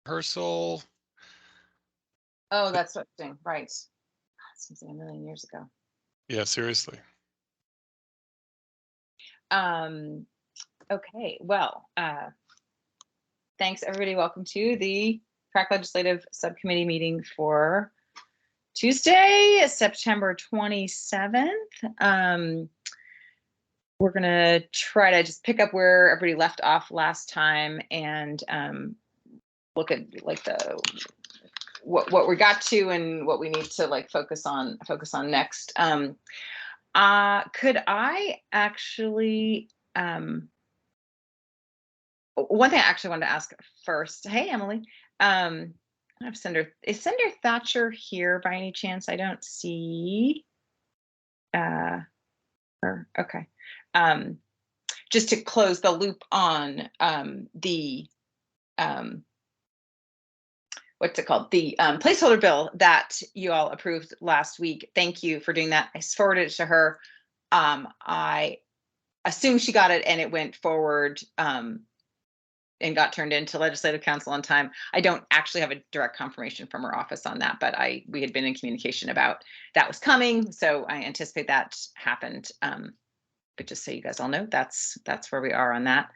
rehearsal. Oh, that's what I'm saying. Right. God, seems like a million years ago. Yeah, seriously. Okay, well, thanks everybody. Welcome to the PRAC Legislative Subcommittee meeting for Tuesday, September 27th. We're gonna try to just pick up where everybody left off last time and look at like what we got to and what we need to like focus on next. Could I actually one thing I actually wanted to ask first. Hey, Emily. I have Senator Thatcher here by any chance? I don't see her. Okay. Just to close the loop on the what's it called? The placeholder bill that you all approved last week. Thank you for doing that. I forwarded it to her. I assume she got it and it went forward and got turned into Legislative Council on time. I don't actually have a direct confirmation from her office on that, but we had been in communication about that was coming, so I anticipate that happened. But just so you guys all know, that's where we are on that.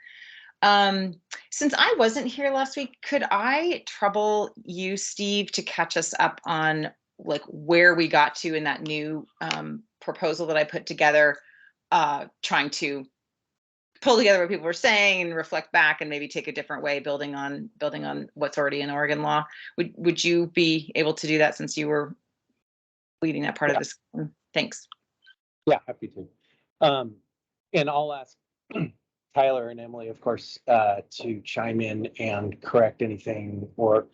Since I wasn't here last week, could I trouble you, Steve, to catch us up on like where we got to in that new proposal that I put together, trying to pull together what people were saying and reflect back and maybe take a different way, building on what's already in Oregon law. Would you be able to do that since you were leading that part of this? Thanks. Yeah, happy to. And I'll ask Tyler and Emily, of course, to chime in and correct anything, or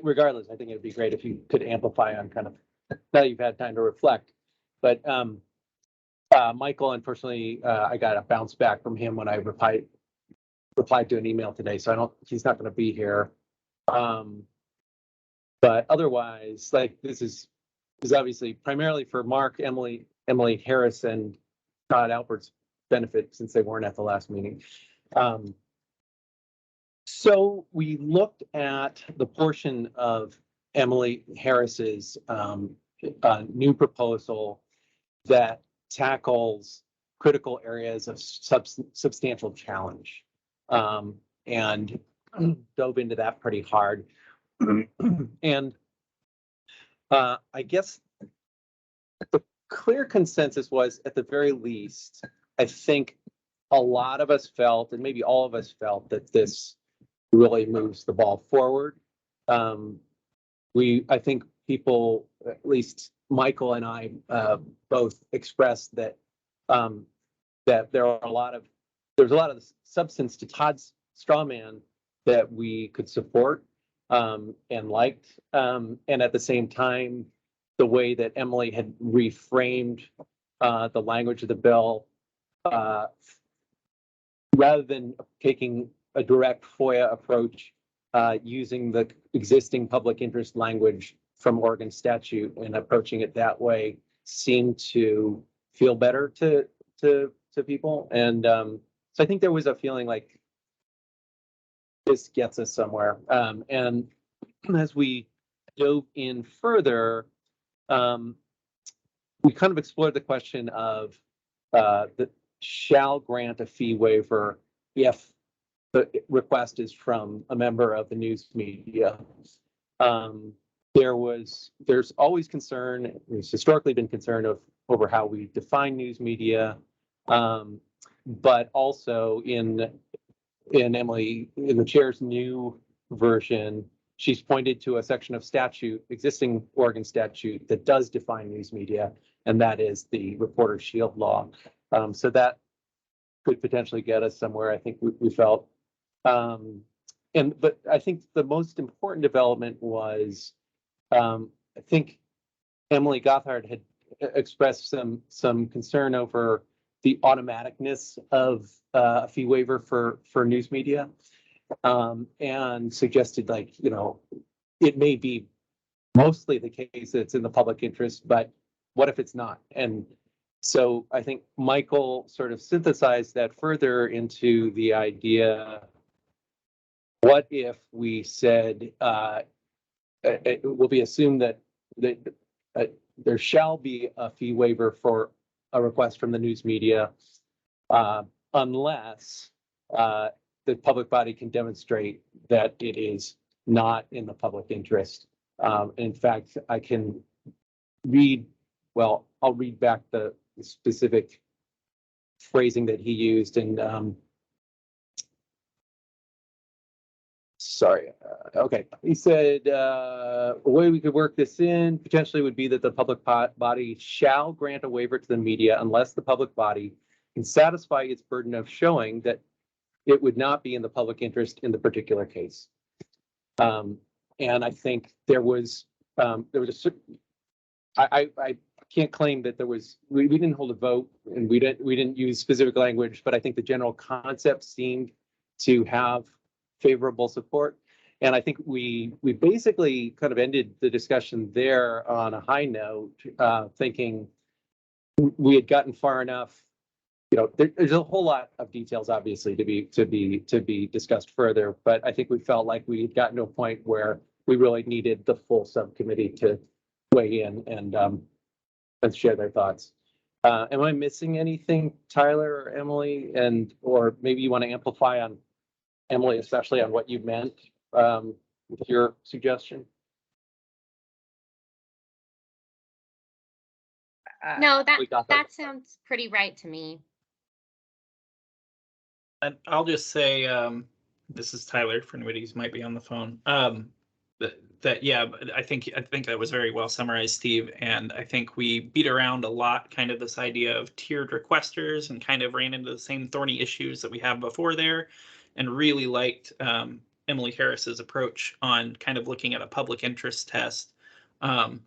regardless, I think it'd be great if you could amplify on kind of now that you've had time to reflect. But Michael, unfortunately, I got a bounce back from him when I replied to an email today, so he's not going to be here. But otherwise, like this is obviously primarily for Mark, Emily Harris, and Todd Albert's benefit since they weren't at the last meeting. So we looked at the portion of Emily Harris's new proposal that tackles critical areas of substantial challenge, and dove into that pretty hard. And I guess the clear consensus was, at the very least, I think a lot of us felt, and maybe all of us felt, that this really moves the ball forward. I think people, at least Michael and I, both expressed that that there's a lot of substance to Todd's straw man that we could support and liked, and at the same time, the way that Emily had reframed the language of the bill, rather than taking a direct FOIA approach, using the existing public interest language from Oregon statute and approaching it that way, seemed to feel better to people. And so I think there was a feeling like this gets us somewhere. And as we dove in further, we kind of explored the question of the shall grant a fee waiver if the request is from a member of the news media. There's always concern, there's historically been concern over how we define news media, but also in the chair's new version, she's pointed to a section of existing Oregon statute that does define news media, and that is the Reporter Shield Law. So that could potentially get us somewhere, I think we felt. But I think the most important development was, I think Emily Gothard had expressed some concern over the automaticness of a fee waiver for news media, and suggested, like, it may be mostly the case that it's in the public interest, but what if it's not? And so I think Michael sort of synthesized that further into the idea, what if we said, it will be assumed that there shall be a fee waiver for a request from the news media, unless the public body can demonstrate that it is not in the public interest. In fact, I can read, well, I'll read back the specific phrasing that he used, and sorry, okay. He said, a way we could work this in potentially would be that the public body shall grant a waiver to the media unless the public body can satisfy its burden of showing that it would not be in the public interest in the particular case. And I think there was a certain, I can't claim that there was, we didn't hold a vote and we didn't use specific language, but I think the general concept seemed to have favorable support. And I think we basically kind of ended the discussion there on a high note, thinking we had gotten far enough. You know, there's a whole lot of details, obviously, to be discussed further, but I think we felt like we had gotten to a point where we really needed the full subcommittee to weigh in and share their thoughts. Am I missing anything, Tyler or Emily? Or maybe you want to amplify on Emily, especially on what you meant with your suggestion? No, We got that sounds pretty right to me. And I'll just say, this is Tyler for anybody who might be on the phone. Yeah, I think that was very well summarized, Steve. And I think we beat around a lot, kind of this idea of tiered requesters, and kind of ran into the same thorny issues that we have before there, and really liked Emily Harris's approach on kind of looking at a public interest test. I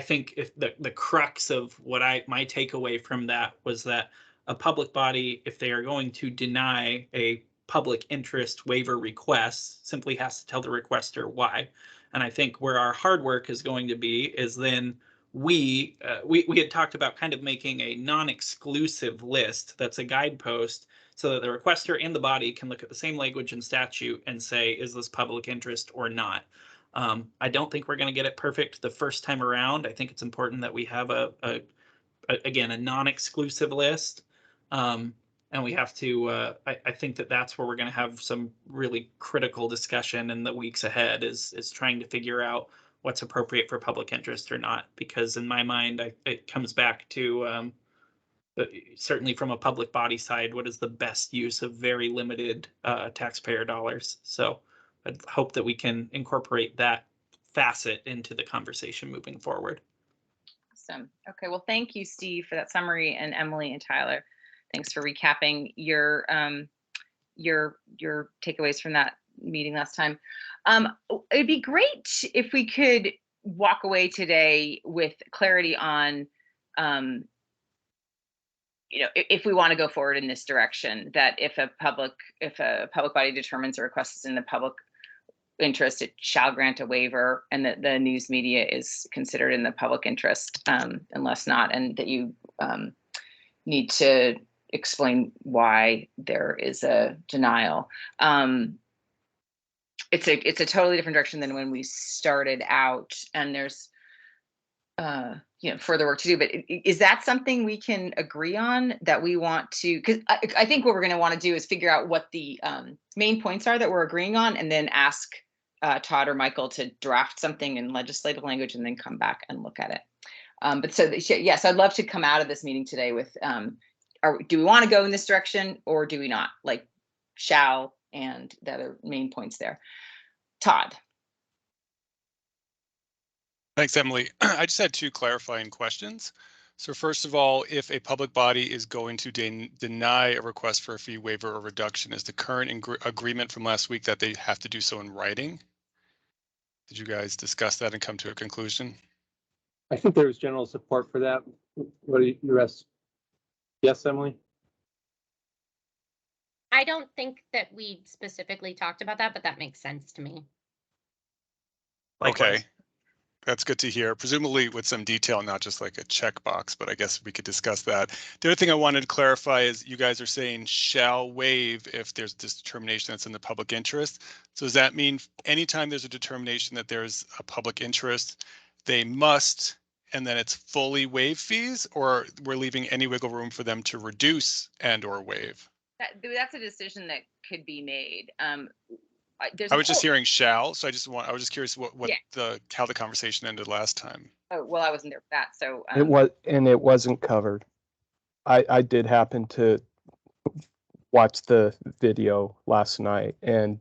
think if the crux of what my takeaway from that was that a public body, if they are going to deny a public interest waiver request, simply has to tell the requester why. And I think where our hard work is going to be is then we had talked about kind of making a non-exclusive list that's a guidepost, so that the requester and the body can look at the same language and statute and say, is this public interest or not? I don't think we're going to get it perfect the first time around. I think it's important that we have again, a non-exclusive list. And we have to, I think that's where we're going to have some really critical discussion in the weeks ahead, is trying to figure out what's appropriate for public interest or not. Because in my mind, it comes back to, certainly from a public body side, what is the best use of very limited taxpayer dollars? So I hope that we can incorporate that facet into the conversation moving forward. Awesome. Okay, well, thank you, Steve, for that summary, and Emily and Tyler, thanks for recapping your takeaways from that meeting last time. It'd be great if we could walk away today with clarity on, if we want to go forward in this direction, that if a public body determines a request is in the public interest, it shall grant a waiver, and that the news media is considered in the public interest, unless not, and that you need to explain why there is a denial. It's a totally different direction than when we started out, and there's further work to do. But is that something we can agree on, that we want to? Because I think what we're going to want to do is figure out what the main points are that we're agreeing on, and then ask Todd or Michael to draft something in legislative language, and then come back and look at it. But so yes, I'd love to come out of this meeting today with, do we want to go in this direction, or do we not? Like shall and the other main points there. Todd. Thanks, Emily. I just had two clarifying questions. So first of all, if a public body is going to deny a request for a fee waiver or reduction, is the current agreement from last week that they have to do so in writing? Did you guys discuss that and come to a conclusion? I think there was general support for that. What are the rest? Yes, Emily? I don't think that we specifically talked about that, but that makes sense to me. Okay. That's good to hear, presumably with some detail, not just like a checkbox, but I guess we could discuss that. The other thing I wanted to clarify is you guys are saying shall waive if there's this determination that's in the public interest. So does that mean anytime there's a determination that there's a public interest, they must, and then it's fully waive fees, or we're leaving any wiggle room for them to reduce and or waive? That's a decision that could be made. I was just hearing shall, so I was just curious what Yeah. how the conversation ended last time. Oh, well, I wasn't there for that, so. It wasn't covered. I did happen to watch the video last night, and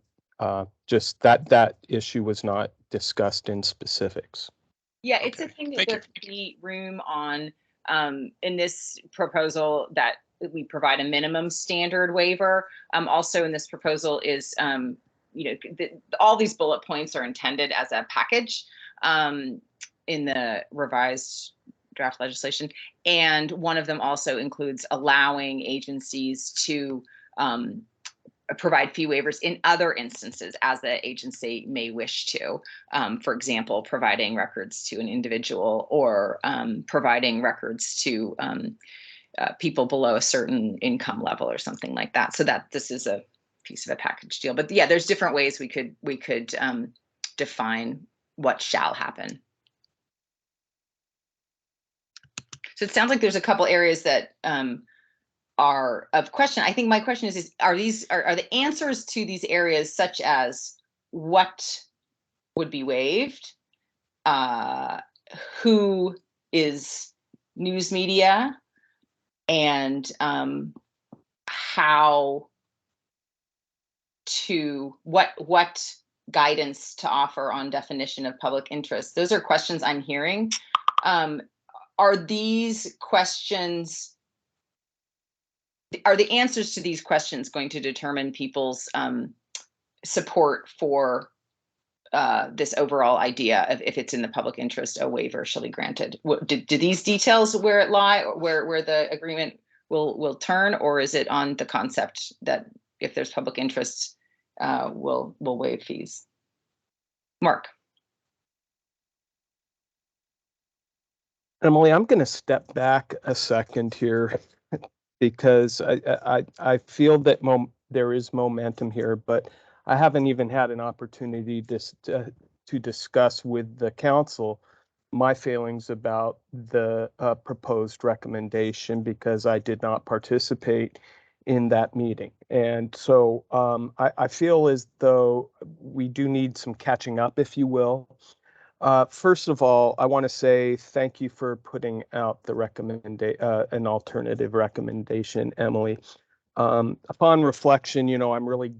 just that issue was not discussed in specifics. Yeah, it's a Okay, thing that thank you. there could be room on, in this proposal that we provide a minimum standard waiver. Also in this proposal is, all these bullet points are intended as a package in the revised draft legislation. And one of them also includes allowing agencies to provide fee waivers in other instances as the agency may wish to. For example, providing records to an individual, or providing records to people below a certain income level or something like that. So that this is a piece of a package deal. But yeah, there's different ways we could define what shall happen. So it sounds like there's a couple areas that are of question. I think my question is are the answers to these areas such as what would be waived, who is news media, and how to what guidance to offer on definition of public interest. Those are questions I'm hearing. Are these questions, are the answers to these questions going to determine people's support for this overall idea of if it's in the public interest, a waiver shall be granted? Do these details where it lie, or where the agreement will turn, or is it on the concept that if there's public interest, we'll waive fees? Mark. Emily, I'm going to step back a second here because I feel that there is momentum here, but I haven't even had an opportunity to discuss with the council my feelings about the proposed recommendation, because I did not participate in that meeting. And so I feel as though we do need some catching up, if you will. First of all, I want to say thank you for putting out the an alternative recommendation, Emily. Upon reflection, I'm really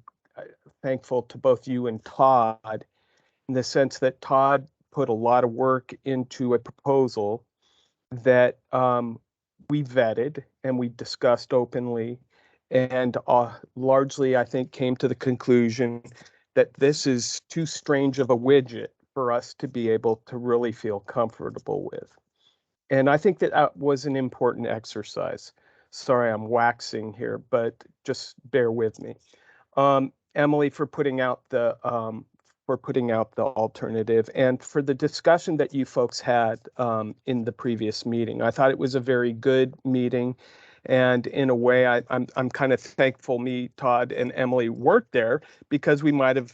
thankful to both you and Todd, in the sense that Todd put a lot of work into a proposal that we vetted and we discussed openly, and largely, I think, came to the conclusion that this is too strange of a widget for us to be able to really feel comfortable with. And I think that was an important exercise. Sorry, I'm waxing here, but just bear with me. Emily, for putting out the alternative, and for the discussion that you folks had in the previous meeting. I thought it was a very good meeting. And in a way, I'm kind of thankful me, Todd, and Emily weren't there, because we might have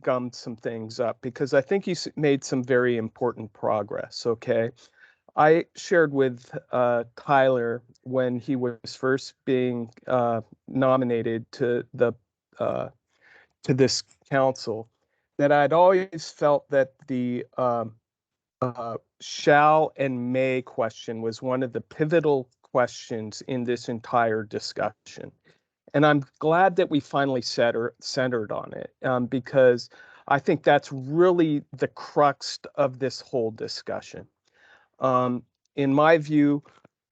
gummed some things up, because I think you made some very important progress, okay? I shared with Tyler when he was first being nominated to this council, that I'd always felt that the shall and may question was one of the pivotal questions in this entire discussion. And I'm glad that we finally centered on it, because I think that's really the crux of this whole discussion. In my view,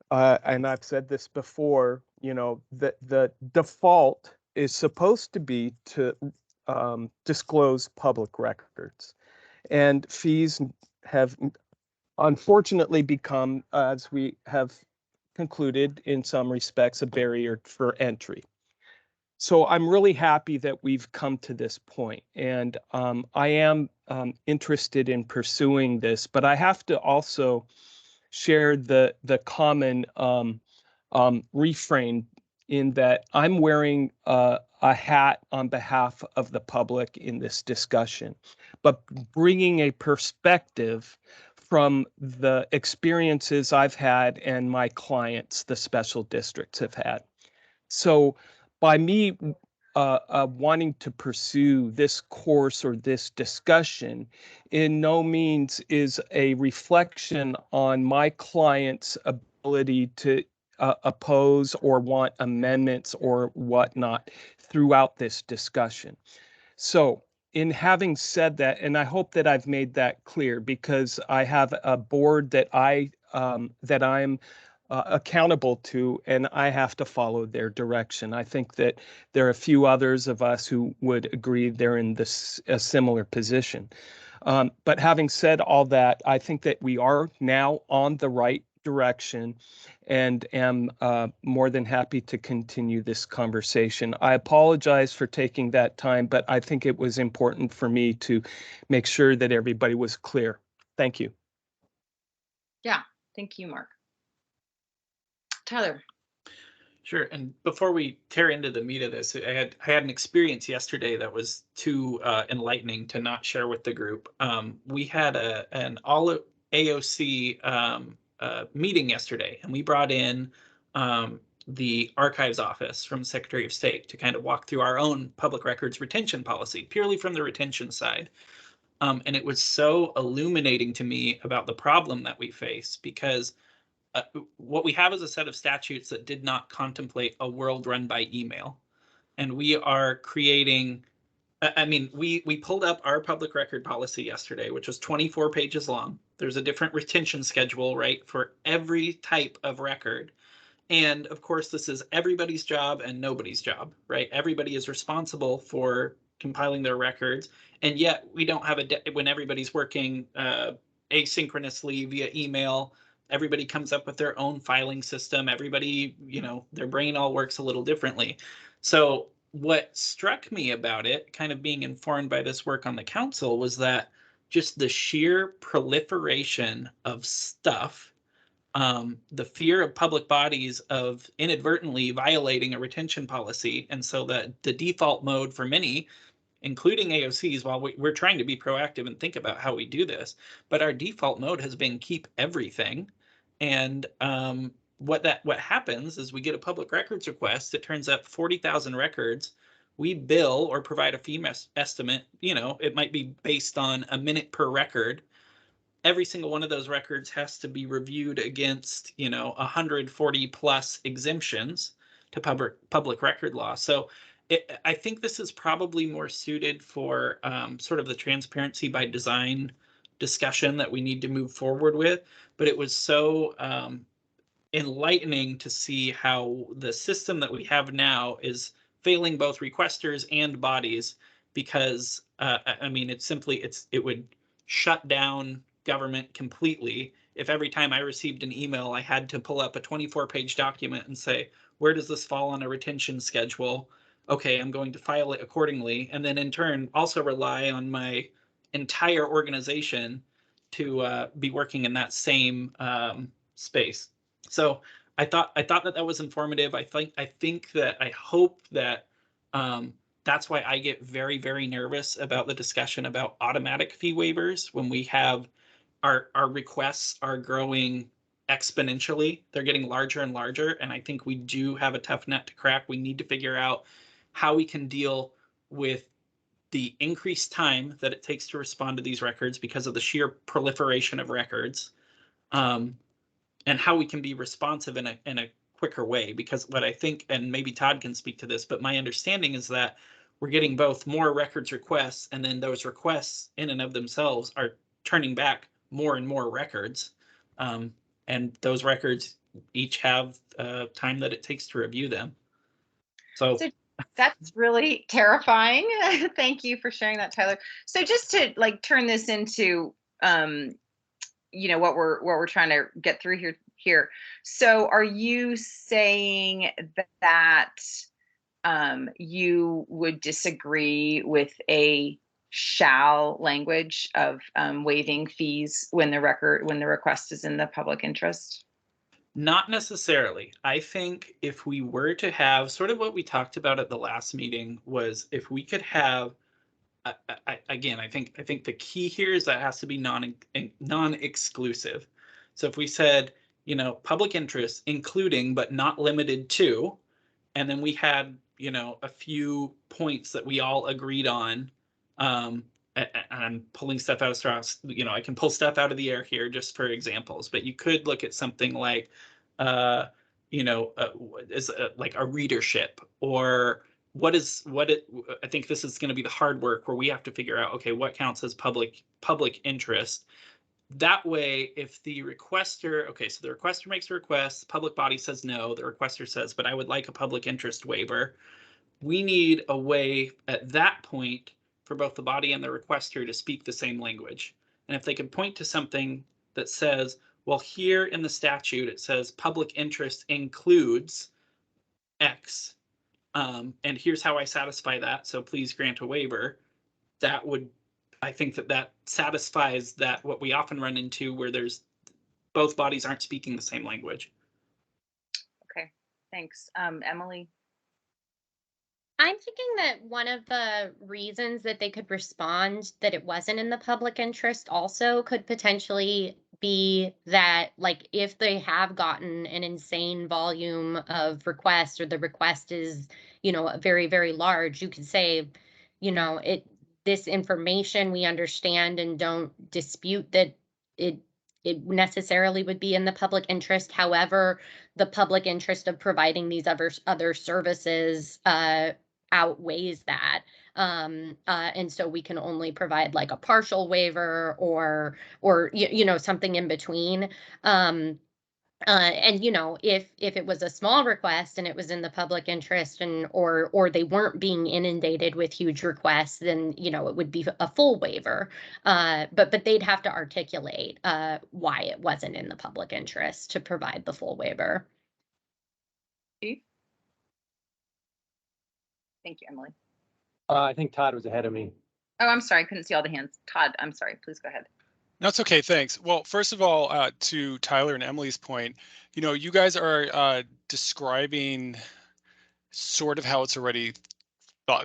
and I've said this before, the default is supposed to be to disclose public records, and fees have unfortunately become, as we have concluded in some respects, a barrier for entry. So I'm really happy that we've come to this point, and I am interested in pursuing this, but I have to also share the common refrain in that I'm wearing a hat on behalf of the public in this discussion, but bringing a perspective from the experiences I've had and my clients, the special districts, have had. So by me wanting to pursue this course or this discussion in no means is a reflection on my client's ability to oppose or want amendments or whatnot throughout this discussion. So in having said that, and I hope that I've made that clear, because I have a board that I'm accountable to, and I have to follow their direction. I think that there are a few others of us who would agree they're in a similar position. But having said all that, I think that we are now on the right direction, and am more than happy to continue this conversation. I apologize for taking that time, but I think it was important for me to make sure that everybody was clear. Thank you. Yeah, thank you, Mark. Tyler. Sure. And before we tear into the meat of this, I had an experience yesterday that was too enlightening to not share with the group. We had an all AOC meeting yesterday, and we brought in the archives office from Secretary of State to kind of walk through our own public records retention policy, purely from the retention side. And it was so illuminating to me about the problem that we face, because what we have is a set of statutes that did not contemplate a world run by email. And we are creating, I mean, we pulled up our public record policy yesterday, which was 24 pages long. There's a different retention schedule, right, for every type of record. And of course, this is everybody's job and nobody's job, right? Everybody is responsible for compiling their records. And yet we don't have when everybody's working asynchronously via email. Everybody comes up with their own filing system. Everybody, their brain all works a little differently. So what struck me about it, kind of being informed by this work on the council, was that just the sheer proliferation of stuff, the fear of public bodies of inadvertently violating a retention policy. And so that the default mode for many, including AOCs, while we're trying to be proactive and think about how we do this, but our default mode has been keep everything. And what happens is we get a public records request. It turns up 40,000 records. We bill or provide a fee estimate. It might be based on a minute per record. Every single one of those records has to be reviewed against 140 plus exemptions to public record law. So I think this is probably more suited for sort of the transparency by design discussion that we need to move forward with. But it was so enlightening to see how the system that we have now is failing both requesters and bodies, because I mean, it would shut down government completely if every time I received an email I had to pull up a 24-page document and say, where does this fall on a retention schedule? Okay, I'm going to file it accordingly, and then in turn also rely on my entire organization to be working in that same space. So I thought that was informative. I hope that that's why I get very, very nervous about the discussion about automatic fee waivers when we have our requests are growing exponentially. They're getting larger and larger, and I think we do have a tough nut to crack. We need to figure out how we can deal with the increased time that it takes to respond to these records because of the sheer proliferation of records, and how we can be responsive in a quicker way. Because what I think, and maybe Todd can speak to this, but my understanding is that we're getting both more records requests, and then those requests in and of themselves are turning back more and more records. And those records each have time that it takes to review them. So that's really terrifying. Thank you for sharing that, Tyler. So just to turn this into what we're trying to get through here. So are you saying that you would disagree with a shall language of waiving fees when the request is in the public interest? Not necessarily. I think if we were to have sort of what we talked about at the last meeting was if we could have, again, I think the key here is that it has to be non-exclusive. So if we said, you know, public interest, including but not limited to, and then we had, you know, a few points that we all agreed on. And I'm pulling stuff out of straws. You know, I can pull stuff out of the air here just for examples, but you could look at something like, you know, like a readership, or I think this is going to be the hard work where we have to figure out, okay, what counts as public interest. That way, if the requester, okay, so the requester makes a request, the public body says no, the requester says, but I would like a public interest waiver. We need a way at that point for both the body and the requester to speak the same language. And if they can point to something that says, well, here in the statute, it says public interest includes X. And here's how I satisfy that. So please grant a waiver. That would, I think that satisfies that what we often run into where there's both bodies aren't speaking the same language. Okay, thanks. Emily? I'm thinking that one of the reasons that they could respond that it wasn't in the public interest also could potentially be that, like, if they have gotten an insane volume of requests, or the request is, you know, very, very large, you could say, you know, this information we understand and don't dispute that it necessarily would be in the public interest. However, the public interest of providing these other services outweighs that. And so we can only provide like a partial waiver, or you know, something in between. And you know, if it was a small request and it was in the public interest, and or they weren't being inundated with huge requests, then, you know, it would be a full waiver. But they'd have to articulate why it wasn't in the public interest to provide the full waiver. Thank you, Emily. I think Todd was ahead of me. Oh, I'm sorry, I couldn't see all the hands. Todd, I'm sorry, please go ahead. No, it's okay, thanks. Well, first of all, to Tyler and Emily's point, you know, you guys are describing sort of how it's already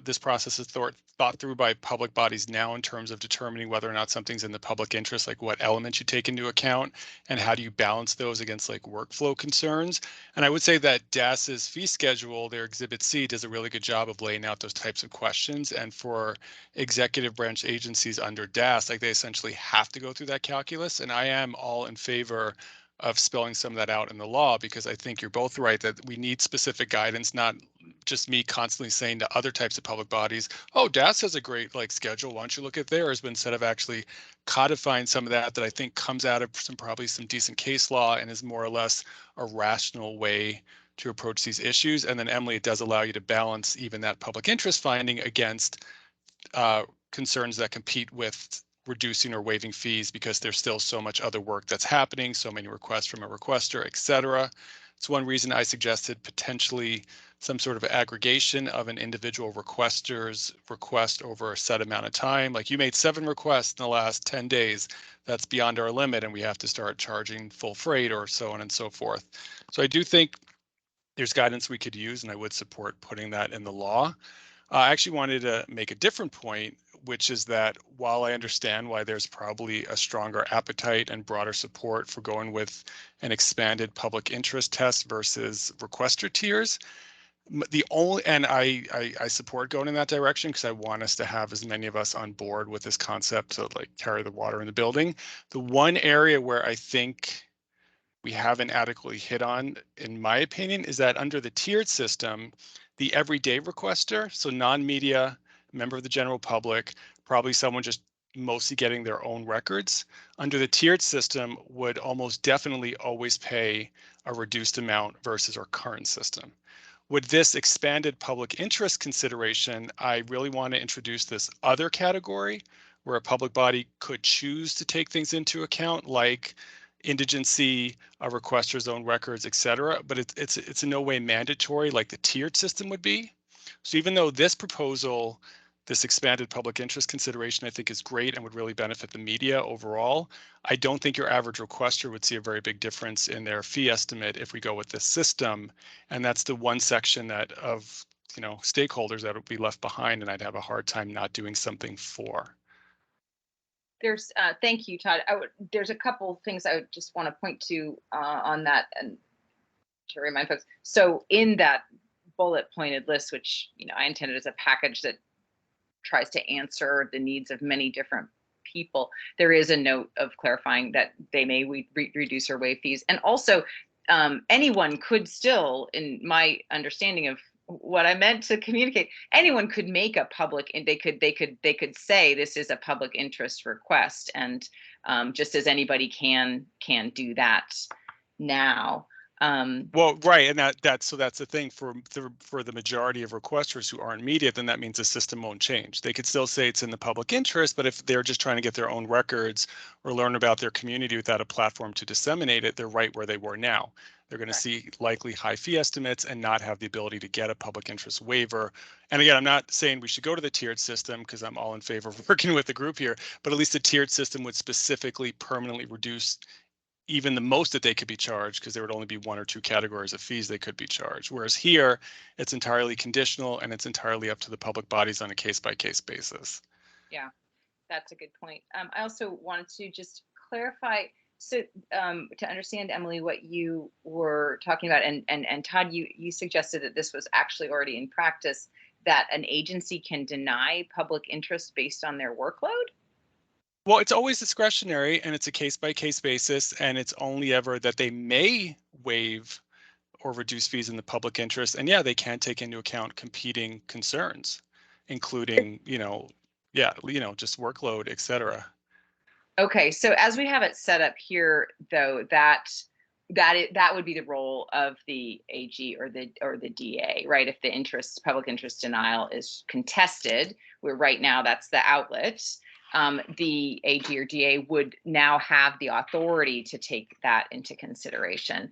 this process is thought through by public bodies now in terms of determining whether or not something's in the public interest, like what elements you take into account and how do you balance those against like workflow concerns. And I would say that DAS's fee schedule, their Exhibit C, does a really good job of laying out those types of questions. And for executive branch agencies under DAS, like they essentially have to go through that calculus. And I am all in favor of spelling some of that out in the law, because I think you're both right that we need specific guidance, not just me constantly saying to other types of public bodies, oh, DAS has a great like schedule, why don't you look at theirs? But instead of actually codifying some of that I think comes out of probably some decent case law and is more or less a rational way to approach these issues. And then Emily, it does allow you to balance even that public interest finding against concerns that compete with reducing or waiving fees, because there's still so much other work that's happening, so many requests from a requester, et cetera. It's one reason I suggested potentially some sort of aggregation of an individual requester's request over a set amount of time. Like you made 7 requests in the last 10 days. That's beyond our limit and we have to start charging full freight or so on and so forth. So I do think there's guidance we could use, and I would support putting that in the law. I actually wanted to make a different point, which is that while I understand why there's probably a stronger appetite and broader support for going with an expanded public interest test versus requester tiers, I support going in that direction because I want us to have as many of us on board with this concept to like carry the water in the building. The one area where I think we haven't adequately hit on, in my opinion, is that under the tiered system, the everyday requester, so non-media, member of the general public, probably someone just mostly getting their own records, under the tiered system would almost definitely always pay a reduced amount versus our current system. With this expanded public interest consideration, I really want to introduce this other category where a public body could choose to take things into account, like indigency, a requester's own records, et cetera, but it's in no way mandatory like the tiered system would be. So even though this proposal, this expanded public interest consideration, I think is great and would really benefit the media overall, I don't think your average requester would see a very big difference in their fee estimate if we go with this system. And that's the one section that of stakeholders that would be left behind, and I'd have a hard time not doing something for. There's thank you, Todd. There's a couple things I would just want to point to on that and to remind folks. So in that bullet pointed list, which I intended as a package that tries to answer the needs of many different people, there is a note of clarifying that they may reduce or waive fees. And also anyone could still, in my understanding of what I meant to communicate, anyone could make a public, and they could say this is a public interest request, and just as anybody can do that now. Well, right, and that's the thing for the majority of requesters who aren't media, then that means the system won't change. They could still say it's in the public interest, but if they're just trying to get their own records or learn about their community without a platform to disseminate it, they're right where they were now. They're going to see likely high fee estimates and not have the ability to get a public interest waiver. And again, I'm not saying we should go to the tiered system because I'm all in favor of working with the group here, but at least the tiered system would specifically permanently reduce even the most that they could be charged, because there would only be one or two categories of fees they could be charged. Whereas here, it's entirely conditional and it's entirely up to the public bodies on a case-by-case basis. Yeah, that's a good point. I also wanted to just clarify, so to understand, Emily, what you were talking about, and Todd, you suggested that this was actually already in practice, that an agency can deny public interest based on their workload? Well, it's always discretionary and it's a case-by-case basis, and it's only ever that they may waive or reduce fees in the public interest. And yeah, they can take into account competing concerns, including, just workload, et cetera. Okay, so as we have it set up here, though, that would be the role of the AG or the DA, right? If the public interest denial is contested, where right now that's the outlet, the AG or DA would now have the authority to take that into consideration.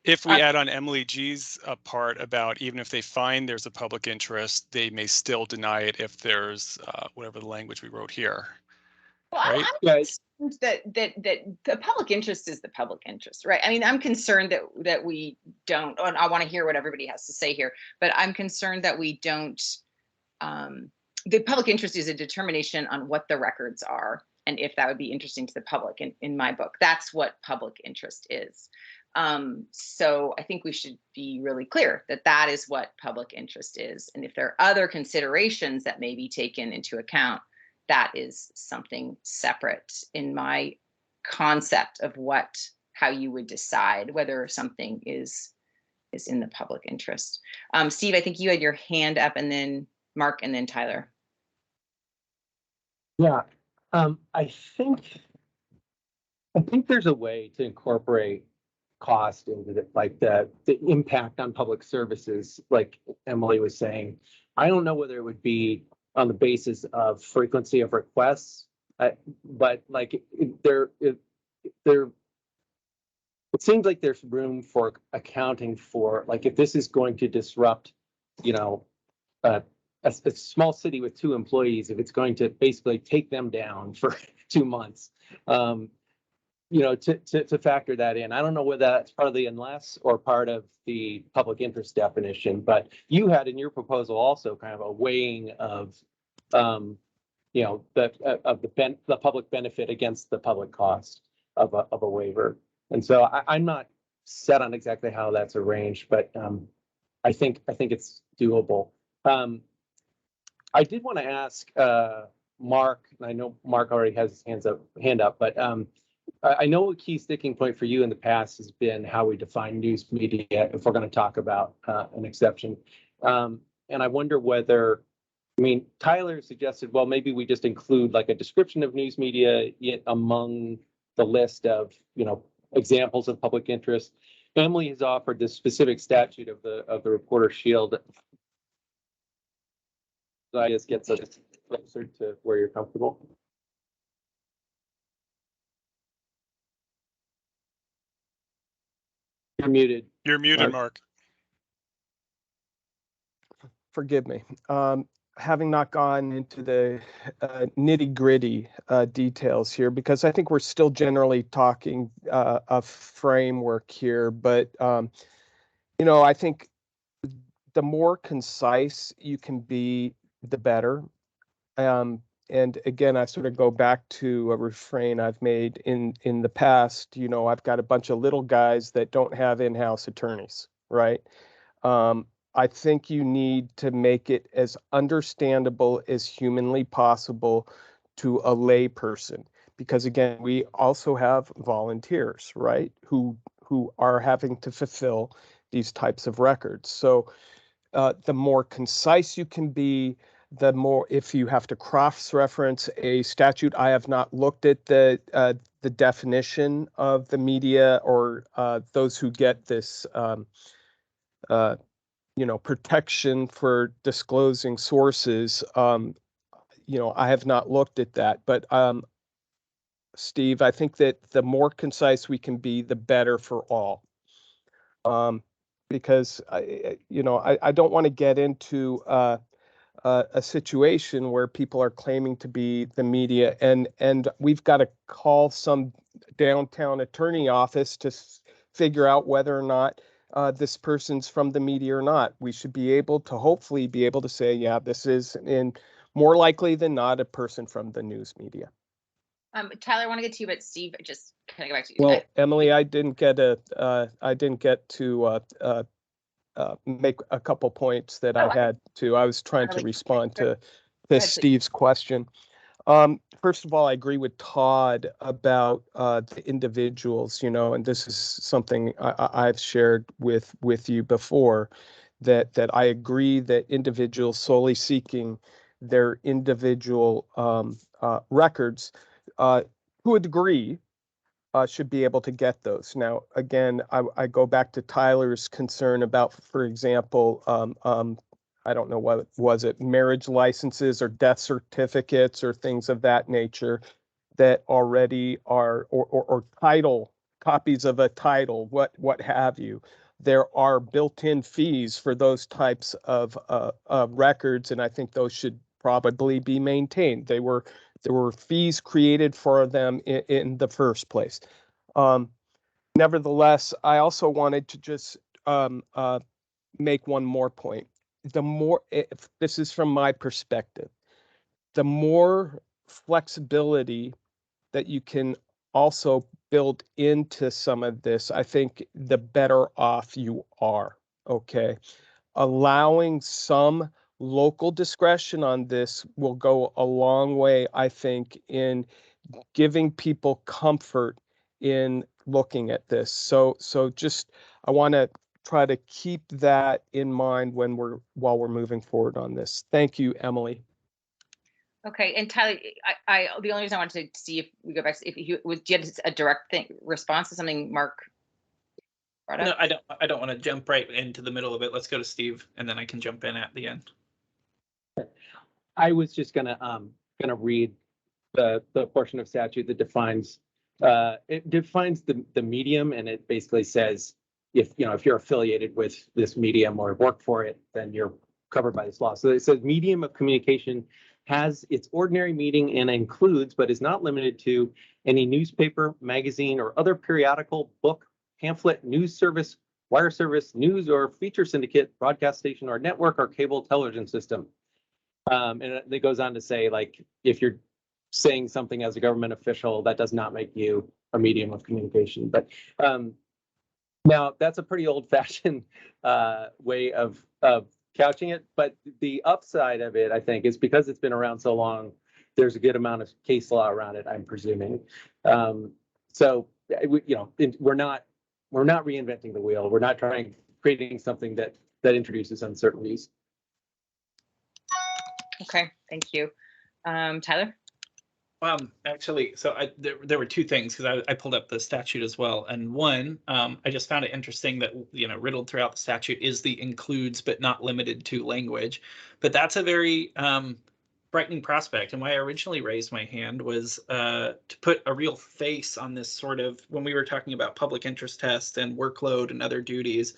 If we add on Emily G's part about even if they find there's a public interest, they may still deny it if there's whatever the language we wrote here. Well, right? I'm concerned that the public interest is the public interest, right? I mean, I'm concerned that we don't, and I want to hear what everybody has to say here, but I'm concerned that we don't, the public interest is a determination on what the records are, and if that would be interesting to the public. In my book, that's what public interest is. So I think we should be really clear that that is what public interest is. And if there are other considerations that may be taken into account, that is something separate in my concept of how you would decide whether something is in the public interest. Steve, I think you had your hand up, and then Mark, and then Tyler. Yeah, I think there's a way to incorporate cost into the impact on public services, like Emily was saying. I don't know whether it would be on the basis of frequency of requests, but like it seems like there's room for accounting for, like, if this is going to disrupt, a small city with 2 employees, if it's going to basically take them down for 2 months, to factor that in. I don't know whether that's part of the unless or part of the public interest definition, but you had in your proposal also kind of a weighing of, the public benefit against the public cost of a waiver. And so I'm not set on exactly how that's arranged, but I think it's doable. I did want to ask Mark, and I know Mark already has his hand up, but I know a key sticking point for you in the past has been how we define news media, if we're going to talk about an exception. And I wonder whether, Tyler suggested, well, maybe we just include like a description of news media among the list of, examples of public interest. Emily has offered this specific statute of the Reporter Shield. So I just get closer to where you're comfortable. You're muted. You're muted, Mark. forgive me. Having not gone into the nitty gritty details here, because I think we're still generally talking a framework here, but I think the more concise you can be, the better. And again, I sort of go back to a refrain I've made in the past. I've got a bunch of little guys that don't have in-house attorneys, right? I think you need to make it as understandable as humanly possible to a lay person, because again, we also have volunteers, right, who are having to fulfill these types of records. So the more concise you can be, the more, if you have to cross-reference a statute, I have not looked at the definition of the media or those who get this protection for disclosing sources. I have not looked at that, but Steve, I think that the more concise we can be, the better for all. Because I don't want to get into a situation where people are claiming to be the media, and we've got to call some downtown attorney office to figure out whether or not this person's from the media or not. We should be able to hopefully be able to say, yeah, this is more likely than not a person from the news media. Tyler, I want to get to you, but Steve, just can I go back to you? Well, Emily, I didn't get to make a couple points that I had to. I was trying to respond to Steve's question. First of all, I agree with Todd about the individuals, and this is something I've shared with you before, that I agree that individuals solely seeking their individual records, to a degree, should be able to get those. Now, again, I go back to Tyler's concern about, for example, I don't know what was it, marriage licenses or death certificates or things of that nature that already are, or title, copies of a title, what have you. There are built-in fees for those types of records, and I think those should probably be maintained. There were fees created for them in the first place. Nevertheless, I also wanted to just make one more point. The more, if this is from my perspective, the more flexibility that you can also build into some of this, I think the better off you are, okay? Allowing some local discretion on this will go a long way, I think, in giving people comfort in looking at this. So just, I want to try to keep that in mind while we're moving forward on this. Thank you, Emily. Okay, and Tyler, I the only reason I wanted to see if we go back, if you was, do you have a direct response to something Mark brought up? No, I don't want to jump right into the middle of it. Let's go to Steve, and then I can jump in at the end. I was just gonna read the portion of statute that defines the medium, and it basically says if you're affiliated with this medium or work for it, then you're covered by this law. So it says medium of communication has its ordinary meaning and includes, but is not limited to, any newspaper, magazine, or other periodical, book, pamphlet, news service, wire service, news or feature syndicate, broadcast station or network, or cable television system. And it goes on to say, like, if you're saying something as a government official, that does not make you a medium of communication. But now that's a pretty old-fashioned way of couching it. But the upside of it, I think, is because it's been around so long, there's a good amount of case law around it, I'm presuming. So we're not reinventing the wheel. We're not creating something that introduces uncertainties. Okay, thank you. Tyler? Actually, so there were two things, because I pulled up the statute as well. And one, I just found it interesting that, riddled throughout the statute is the includes but not limited to language. But that's a very brightening prospect. And why I originally raised my hand was to put a real face on this sort of, when we were talking about public interest test and workload and other duties,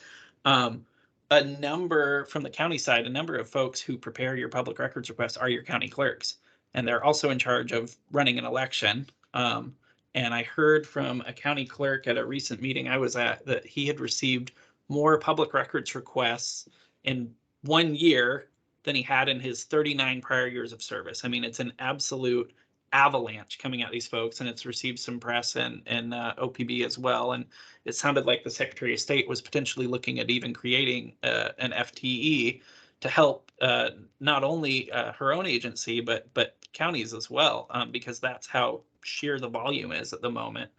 a number from the county side, a number of folks who prepare your public records requests are your county clerks, and they're also in charge of running an election. And I heard from a county clerk at a recent meeting I was at that he had received more public records requests in 1 year than he had in his 39 prior years of service. I mean, it's an absolute avalanche coming at these folks, and it's received some press and OPB as well. And it sounded like the Secretary of State was potentially looking at even creating an FTE to help not only her own agency, but counties as well, because that's how sheer the volume is at the moment.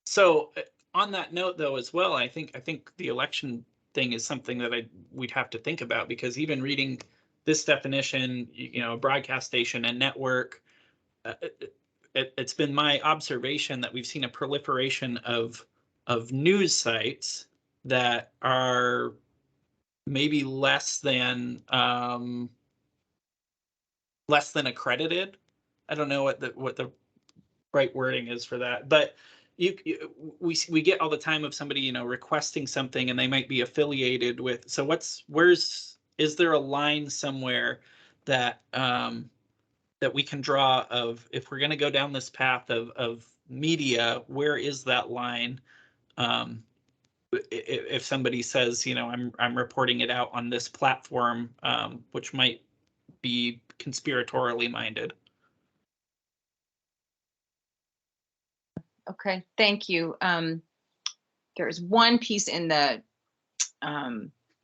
So on that note, though, as well, I think the election thing is something that we'd have to think about, because even reading this definition, broadcast station and network, it's been my observation that we've seen a proliferation of news sites that are maybe less than accredited. I don't know what the right wording is for that, but we get all the time of somebody requesting something, and they might be affiliated with. So is there a line somewhere that that we can draw of, if we're going to go down this path of media, where is that line? If somebody says, I'm reporting it out on this platform, which might be conspiratorially minded. Okay, thank you. There's one piece in the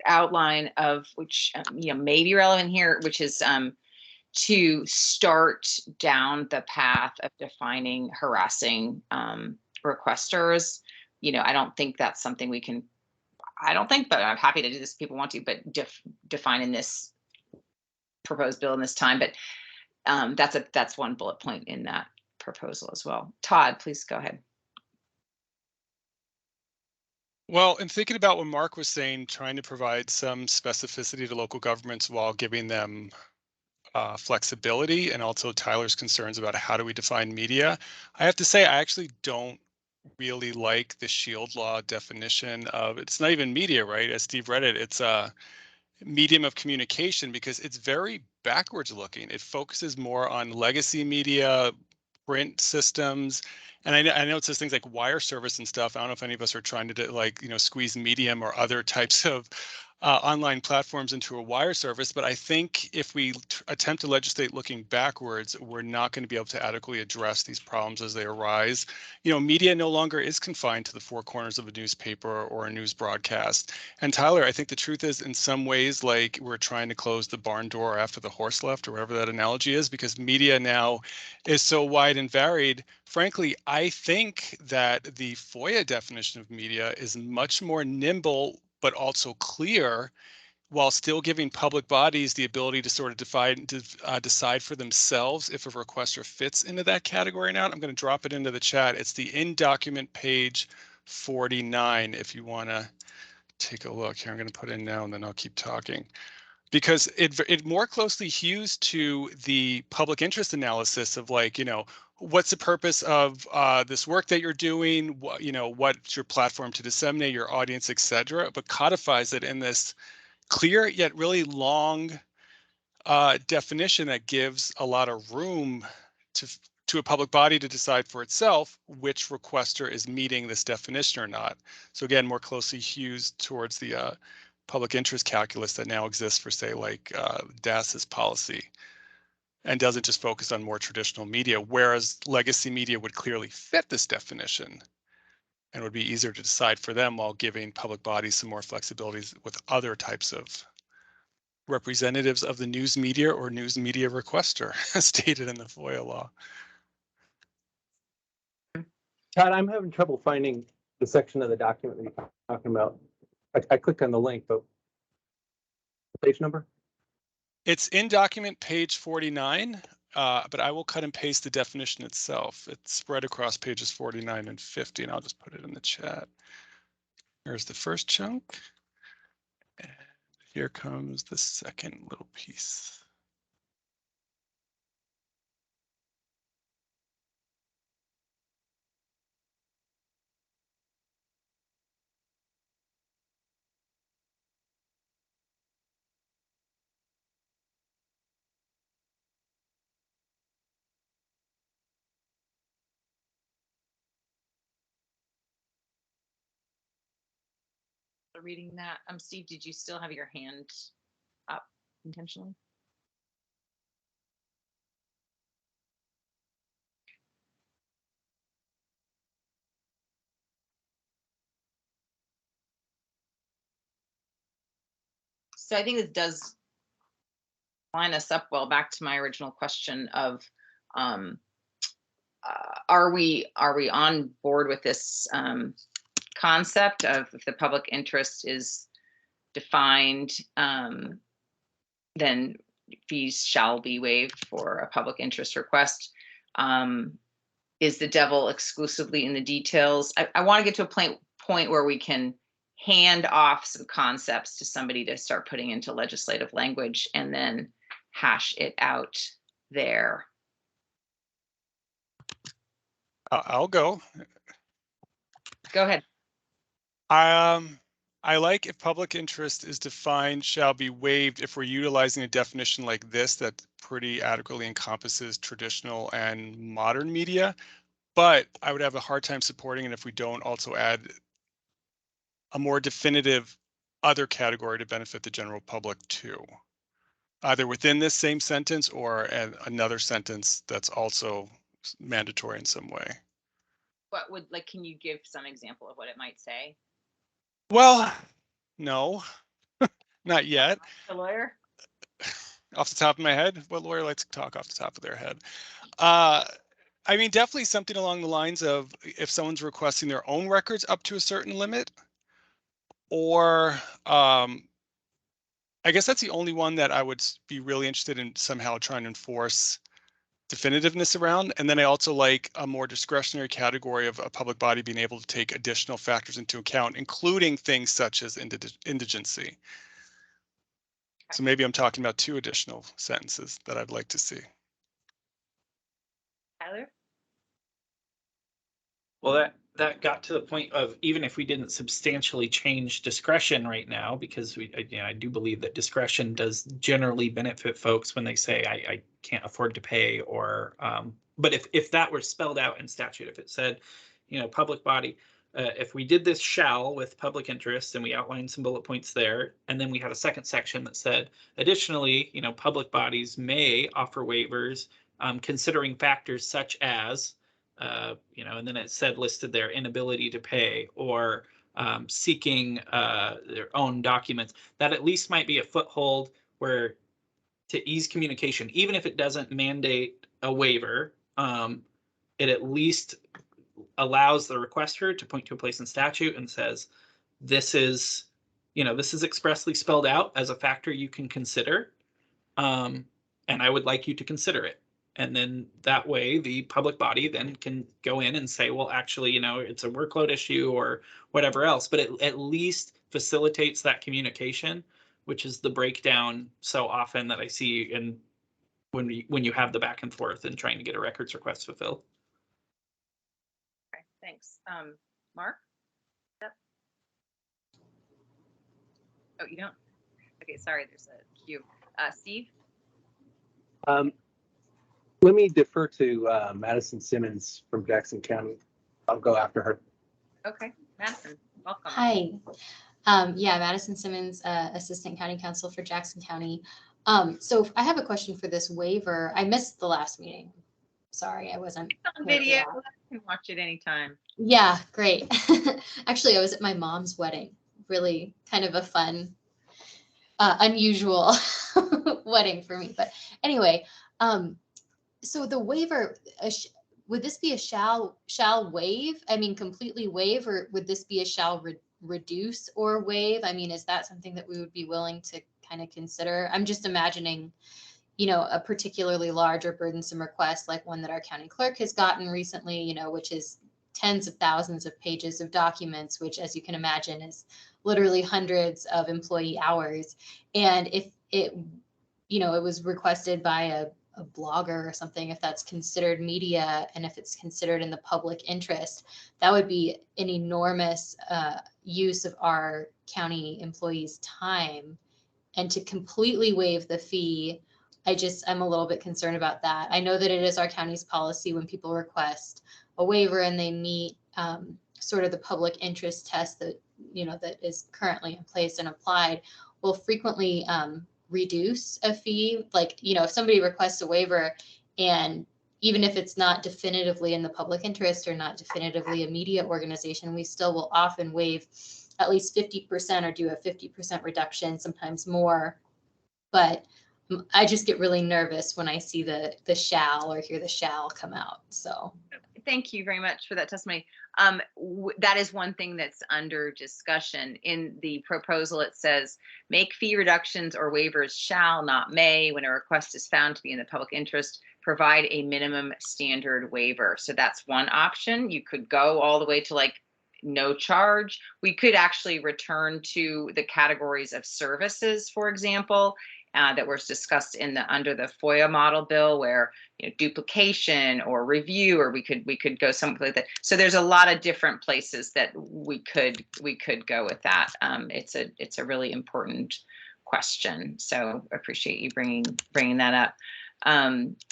outline of which may be relevant here, which is to start down the path of defining harassing requesters. I don't think that's something we can. I don't think, but I'm happy to do this if people want to. But define in this proposed bill in this time. But that's one bullet point in that proposal as well. Todd, please go ahead. Well, in thinking about what Mark was saying, trying to provide some specificity to local governments while giving them flexibility, and also Tyler's concerns about how do we define media, I have to say I actually don't really like the shield law definition of, it's not even media, right? As Steve read it, it's a medium of communication, because it's very backwards looking. It focuses more on legacy media, print systems. And I know it says things like wire service and stuff. I don't know if any of us are trying to squeeze Medium or other types of online platforms into a wire service. But I think if we attempt to legislate looking backwards, we're not going to be able to adequately address these problems as they arise. Media no longer is confined to the four corners of a newspaper or a news broadcast. And Tyler, I think the truth is, in some ways, like we're trying to close the barn door after the horse left, or whatever that analogy is, because media now is so wide and varied. Frankly, I think that the FOIA definition of media is much more nimble, but also clear, while still giving public bodies the ability to sort of decide for themselves if a requester fits into that category or not. I'm going to drop it into the chat. It's the in document page 49. If you want to take a look here, I'm going to put it in now, and then I'll keep talking, because it more closely hews to the public interest analysis of what's the purpose of this work that you're doing, what's your platform to disseminate your audience, etc., but codifies it in this clear yet really long definition that gives a lot of room to a public body to decide for itself which requester is meeting this definition or not. So again, more closely hews towards the public interest calculus that now exists for, say, like DAS's policy, and doesn't just focus on more traditional media, whereas legacy media would clearly fit this definition and would be easier to decide for them, while giving public bodies some more flexibilities with other types of representatives of the news media or news media requester, as stated in the FOIA law. Todd, I'm having trouble finding the section of the document that you're talking about. I clicked on the link, but the page number? It's in document page 49, but I will cut and paste the definition itself. It's spread across pages 49 and 50, and I'll just put it in the chat. Here's the first chunk. And here comes the second little piece. Reading that, Steve, did you still have your hand up intentionally? So I think this does line us up well back to my original question of, are we on board with this concept of if the public interest is defined, then fees shall be waived for a public interest request? Is the devil exclusively in the details? I want to get to a point where we can hand off some concepts to somebody to start putting into legislative language and then hash it out there. I'll go. Go ahead. I like if public interest is defined shall be waived if we're utilizing a definition like this that pretty adequately encompasses traditional and modern media, but I would have a hard time supporting it if we don't also add a more definitive other category to benefit the general public too, either within this same sentence or another sentence that's also mandatory in some way. What would, like, can you give some example of what it might say? Well, no, not yet. The lawyer? Off the top of my head, what lawyer likes to talk off the top of their head? I mean, definitely something along the lines of if someone's requesting their own records up to a certain limit, or I guess that's the only one that I would be really interested in somehow trying to enforce definitiveness around. And then I also like a more discretionary category of a public body being able to take additional factors into account, including things such as indigency. So maybe I'm talking about 2 additional sentences that I'd like to see. Tyler? Well, that got to the point of even if we didn't substantially change discretion right now, because I do believe that discretion does generally benefit folks when they say I can't afford to pay, or but if that were spelled out in statute, if it said, public body, if we did this shall with public interest and we outlined some bullet points there, and then we had a second section that said additionally, public bodies may offer waivers considering factors such as, and then it said listed their inability to pay or seeking their own documents, that at least might be a foothold where to ease communication, even if it doesn't mandate a waiver, it at least allows the requester to point to a place in statute and says, this is expressly spelled out as a factor you can consider. And I would like you to consider it. And then that way the public body then can go in and say, well, actually, it's a workload issue or whatever else, but it at least facilitates that communication, which is the breakdown so often that I see in when you have the back and forth and trying to get a records request fulfilled. Okay, thanks. Mark? Yep. Oh, you don't? Okay, sorry, there's a queue. Steve? Let me defer to Madison Simmons from Jackson County. I'll go after her. Okay, Madison, welcome. Hi. Yeah, Madison Simmons, Assistant County Counsel for Jackson County. So I have a question for this waiver. I missed the last meeting. Sorry, I wasn't. It's on video. You can watch it anytime. Yeah, great. Actually, I was at my mom's wedding. Really kind of a fun, unusual wedding for me. But anyway, so the waiver, would this be a shall waive? I mean, completely waive, or would this be a shall reduce or waive? I mean, is that something that we would be willing to kind of consider? I'm just imagining, a particularly large or burdensome request like one that our county clerk has gotten recently, which is tens of thousands of pages of documents, which, as you can imagine, is literally hundreds of employee hours. And if it, it was requested by a blogger or something, if that's considered media and if it's considered in the public interest, that would be an enormous use of our county employees' time. And to completely waive the fee, I'm a little bit concerned about that. I know that it is our county's policy when people request a waiver and they meet sort of the public interest test that that is currently in place and applied will frequently reduce a fee. Like, if somebody requests a waiver, and even if it's not definitively in the public interest or not definitively a media organization, we still will often waive at least 50% or do a 50% reduction, sometimes more. But I just get really nervous when I see the shall or hear the shall come out. So thank you very much for that testimony. That is one thing that's under discussion. In the proposal, it says, make fee reductions or waivers shall, not may, when a request is found to be in the public interest, provide a minimum standard waiver. So that's one option. You could go all the way to like no charge. We could actually return to the categories of services, for example, that was discussed in under the FOIA model bill, where duplication or review, or we could go something like that. So there's a lot of different places that we could go with that. It's a really important question. So appreciate you bringing that up.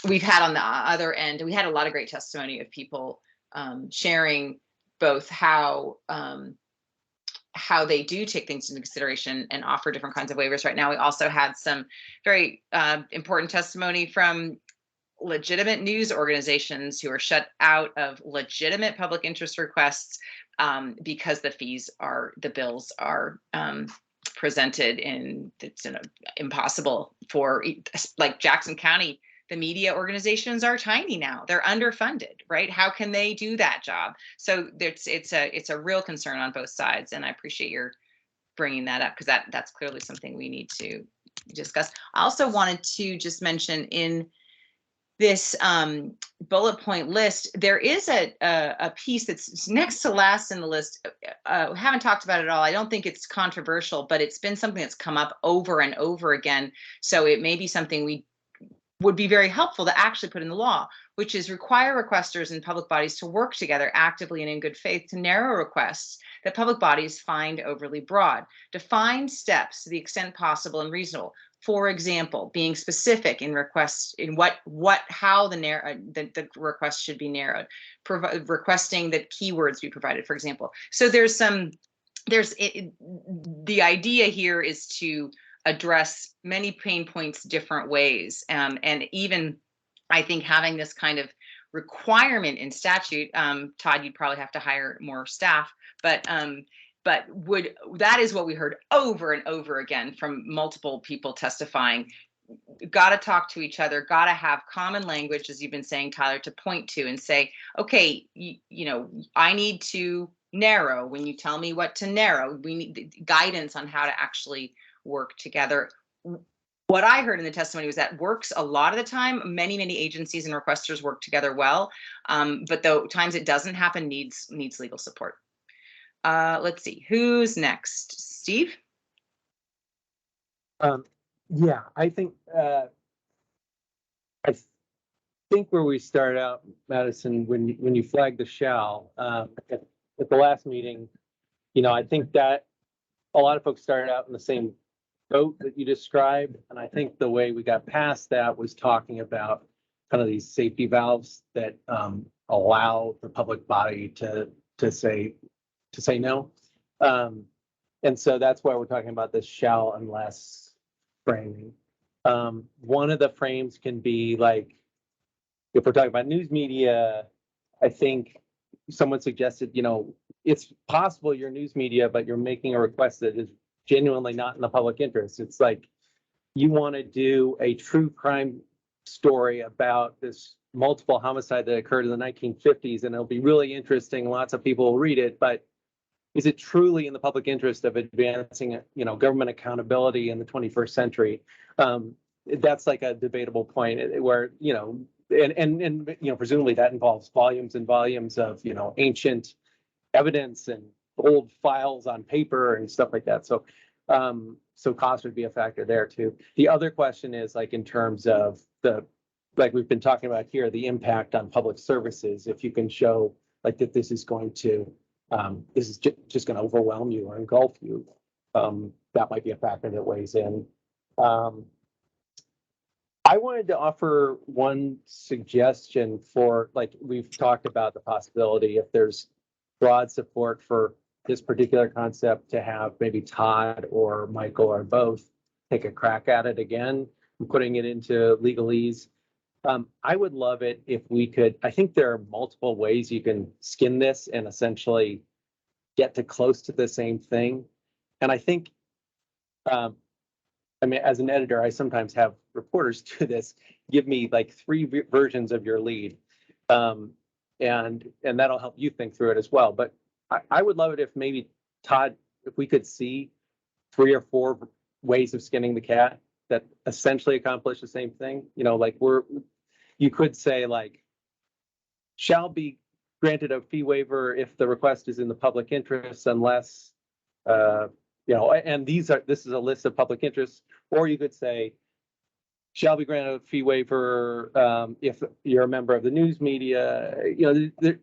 We've had on the other end, we had a lot of great testimony of people sharing both how they do take things into consideration and offer different kinds of waivers. Right now, we also had some very important testimony from legitimate news organizations who are shut out of legitimate public interest requests because the bills are presented it's impossible for, like Jackson County. The media organizations are tiny now. They're underfunded, right? How can they do that job? So it's a real concern on both sides, and I appreciate your bringing that up, because that's clearly something we need to discuss. I also wanted to just mention in this bullet point list, there is a piece that's next to last in the list. Haven't talked about it at all. I don't think it's controversial, but it's been something that's come up over and over again. So it may be something we would be very helpful to actually put in the law, which is require requesters and public bodies to work together actively and in good faith to narrow requests that public bodies find overly broad. Define steps to the extent possible and reasonable. For example, being specific in requests in how the request should be narrowed, requesting that keywords be provided, for example. So the idea here is to address many pain points different ways. And even I think having this kind of requirement in statute, Todd, you'd probably have to hire more staff, but that is what we heard over and over again from multiple people testifying. Got to talk to each other, got to have common language, as you've been saying, Tyler, to point to and say, okay, I need to narrow. When you tell me what to narrow, we need guidance on how to actually work together. What I heard in the testimony was that works a lot of the time. Many agencies and requesters work together well, but the times it doesn't happen needs legal support. Let's see, who's next? Steve? Yeah, I think where we start out, Madison, when you flag the shall at the last meeting, I think that a lot of folks started out in the same boat that you described, and I think the way we got past that was talking about kind of these safety valves that allow the public body to say no, and so that's why we're talking about this shall unless framing. One of the frames can be like, if we're talking about news media, I think someone suggested, it's possible you're news media, but you're making a request that is genuinely not in the public interest. It's like you want to do a true crime story about this multiple homicide that occurred in the 1950s, and it'll be really interesting. Lots of people will read it, but is it truly in the public interest of advancing, government accountability in the 21st century? That's like a debatable point where, and presumably that involves volumes and volumes of, ancient evidence and old files on paper and stuff like that. So cost would be a factor there too. The other question is like in terms of like we've been talking about here, the impact on public services. If you can show like that this is going to, this is just going to overwhelm you or engulf you, that might be a factor that weighs in. I wanted to offer one suggestion for, like, we've talked about the possibility if there's broad support for this particular concept, to have maybe Todd or Michael or both take a crack at it again, and putting it into legalese. I would love it if we could. I think there are multiple ways you can skin this and essentially get to close to the same thing. And I think, I mean, as an editor, I sometimes have reporters do this, give me like 3 versions of your lead. And that'll help you think through it as well. But I would love it if maybe, Todd, if we could see 3 or 4 ways of skinning the cat that essentially accomplish the same thing. You know, like you could say like, shall be granted a fee waiver if the request is in the public interest, unless, you know, and this is a list of public interests. Or you could say, shall be granted a fee waiver if you're a member of the news media, you know,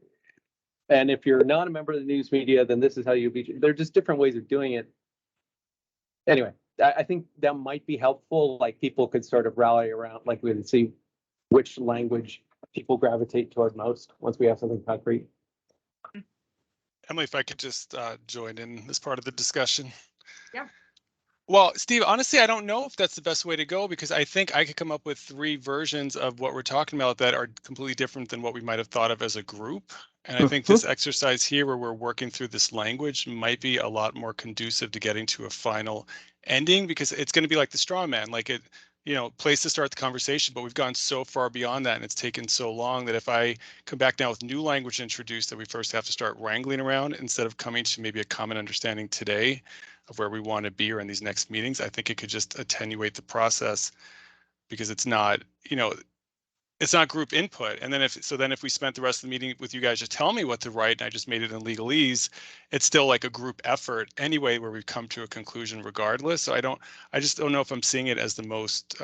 and if you're not a member of the news media, then this is how you be. They're just different ways of doing it. Anyway, I think that might be helpful. Like people could sort of rally around, like we would see which language people gravitate toward most once we have something concrete. Emily, if I could just join in this part of the discussion. Yeah. Well, Steve, honestly, I don't know if that's the best way to go, because I think I could come up with 3 versions of what we're talking about that are completely different than what we might have thought of as a group. And I think this exercise here where we're working through this language might be a lot more conducive to getting to a final ending, because it's going to be like the straw man, like it, you know, place to start the conversation, but we've gone so far beyond that and it's taken so long that if I come back now with new language introduced that we first have to start wrangling around instead of coming to maybe a common understanding today of where we want to be or in these next meetings, I think it could just attenuate the process, because it's not, you know, it's not group input. And then if we spent the rest of the meeting with you guys just telling me what to write and I just made it in legalese, it's still like a group effort anyway, where we've come to a conclusion regardless. So I just don't know if I'm seeing it as the most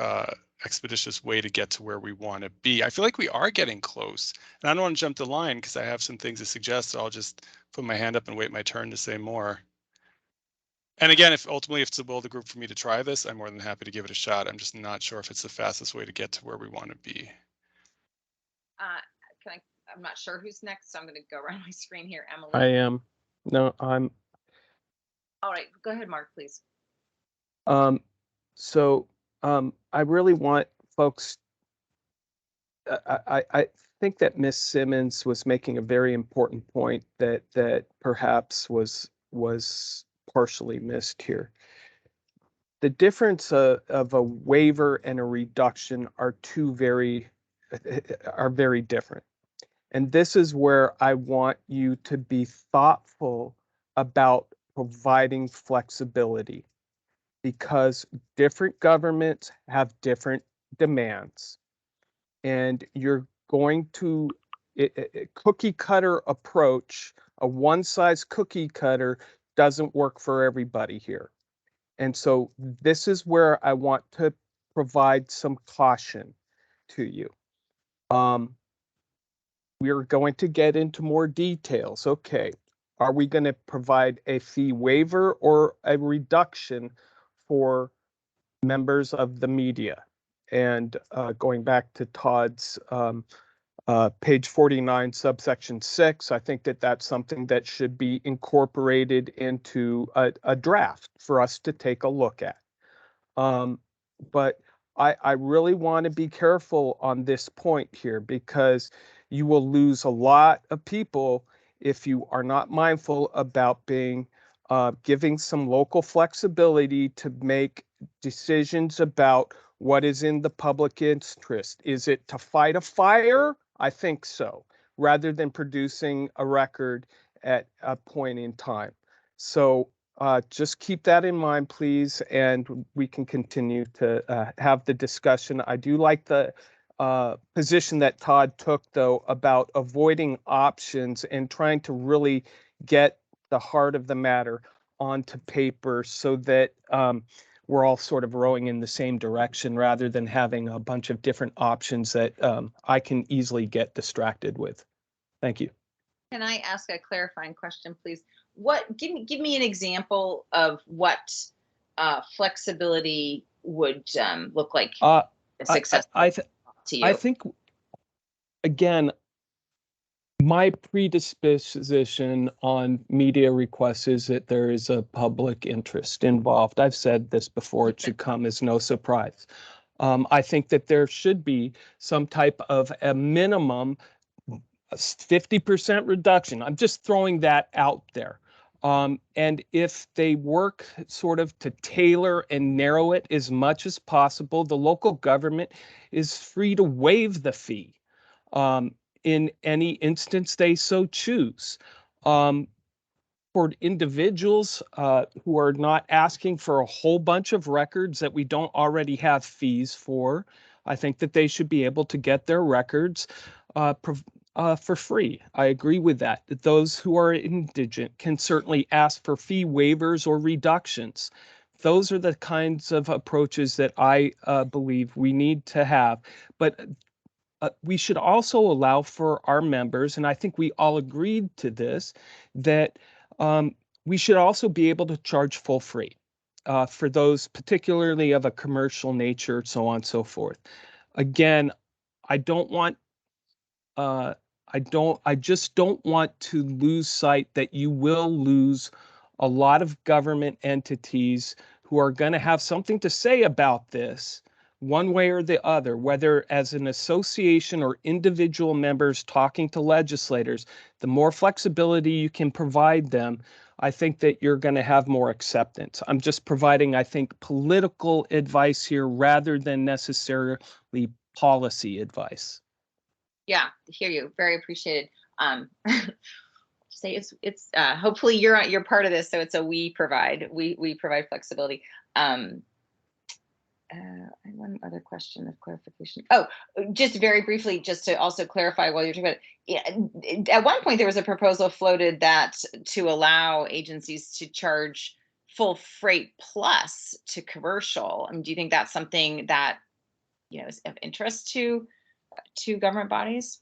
expeditious way to get to where we want to be. I feel like we are getting close, and I don't want to jump the line because I have some things to suggest. So I'll just put my hand up and wait my turn to say more. And again, if it's the will of the group for me to try this, I'm more than happy to give it a shot. I'm just not sure if it's the fastest way to get to where we want to be. I'm not sure who's next, so I'm going to go around my screen here. Emily. I am. No, I'm. All right, go ahead, Mark, please. So I really want folks. I think that Miss Simmons was making a very important point that perhaps was partially missed here. The difference of a waiver and a reduction are very different. And this is where I want you to be thoughtful about providing flexibility, because different governments have different demands. And you're going to a cookie cutter approach, a one size cookie cutter doesn't work for everybody here. And so this is where I want to provide some caution to you. We're going to get into more details. Okay, are we going to provide a fee waiver or a reduction for members of the media? And going back to Todd's page 49, subsection 6, I think that that's something that should be incorporated into a draft for us to take a look at. But I really want to be careful on this point here, because you will lose a lot of people if you are not mindful about giving some local flexibility to make decisions about what is in the public interest. Is it to fight a fire? I think so, rather than producing a record at a point in time. So just keep that in mind, please, and we can continue to have the discussion. I do like the position that Todd took, though, about avoiding options and trying to really get the heart of the matter onto paper so that we're all sort of rowing in the same direction, rather than having a bunch of different options that I can easily get distracted with. Thank you. Can I ask a clarifying question, please? Give me an example of what flexibility would look like successful to you. I think, again, My predisposition on media requests is that there is a public interest involved. I've said this before, it should come as no surprise. I think that there should be some type of a minimum 50% reduction. I'm just throwing that out there. And if they work sort of to tailor and narrow it as much as possible, the local government is free to waive the fee in any instance they so choose. For individuals who are not asking for a whole bunch of records that we don't already have fees for, I think that they should be able to get their records for free. I agree with that. That those who are indigent can certainly ask for fee waivers or reductions. Those are the kinds of approaches that I believe we need to have. But we should also allow for our members, and I think we all agreed to this, that we should also be able to charge full free for those particularly of a commercial nature, so on and so forth. Again, I just don't want to lose sight that you will lose a lot of government entities who are going to have something to say about this one way or the other, whether as an association or individual members talking to legislators. The more flexibility you can provide them, I think that you're going to have more acceptance. I'm just providing, I think, political advice here rather than necessarily policy advice. Yeah, hear you. Very appreciated. Say it's hopefully you're part of this, so it's a we provide flexibility. One other question of clarification. Oh, just very briefly, just to also clarify while you're talking about it, at one point there was a proposal floated that to allow agencies to charge full freight plus to commercial. Do you think that's something that is of interest to government bodies?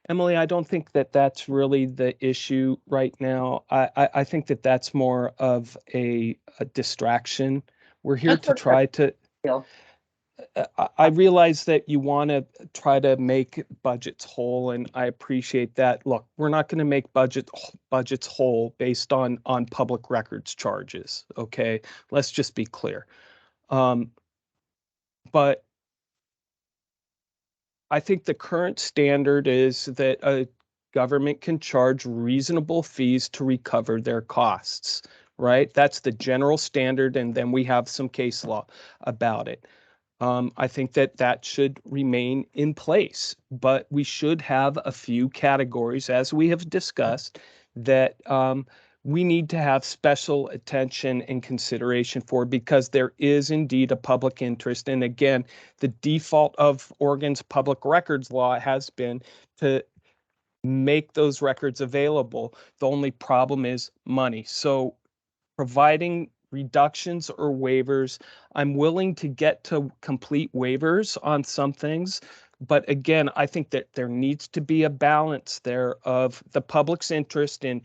Emily, I don't think that that's really the issue right now. I think that that's more of a distraction. We're here to try to. I realize that you want to try to make budgets whole, and I appreciate that. Look, we're not going to make budgets whole based on public records charges. Okay, let's just be clear. But I think the current standard is that a government can charge reasonable fees to recover their costs, right? That's the general standard, and then we have some case law about it. I think that that should remain in place, but we should have a few categories, as we have discussed, that we need to have special attention and consideration for, because there is indeed a public interest. And again, the default of Oregon's public records law has been to make those records available. The only problem is money. So providing reductions or waivers, I'm willing to get to complete waivers on some things. But again, I think that there needs to be a balance there of the public's interest in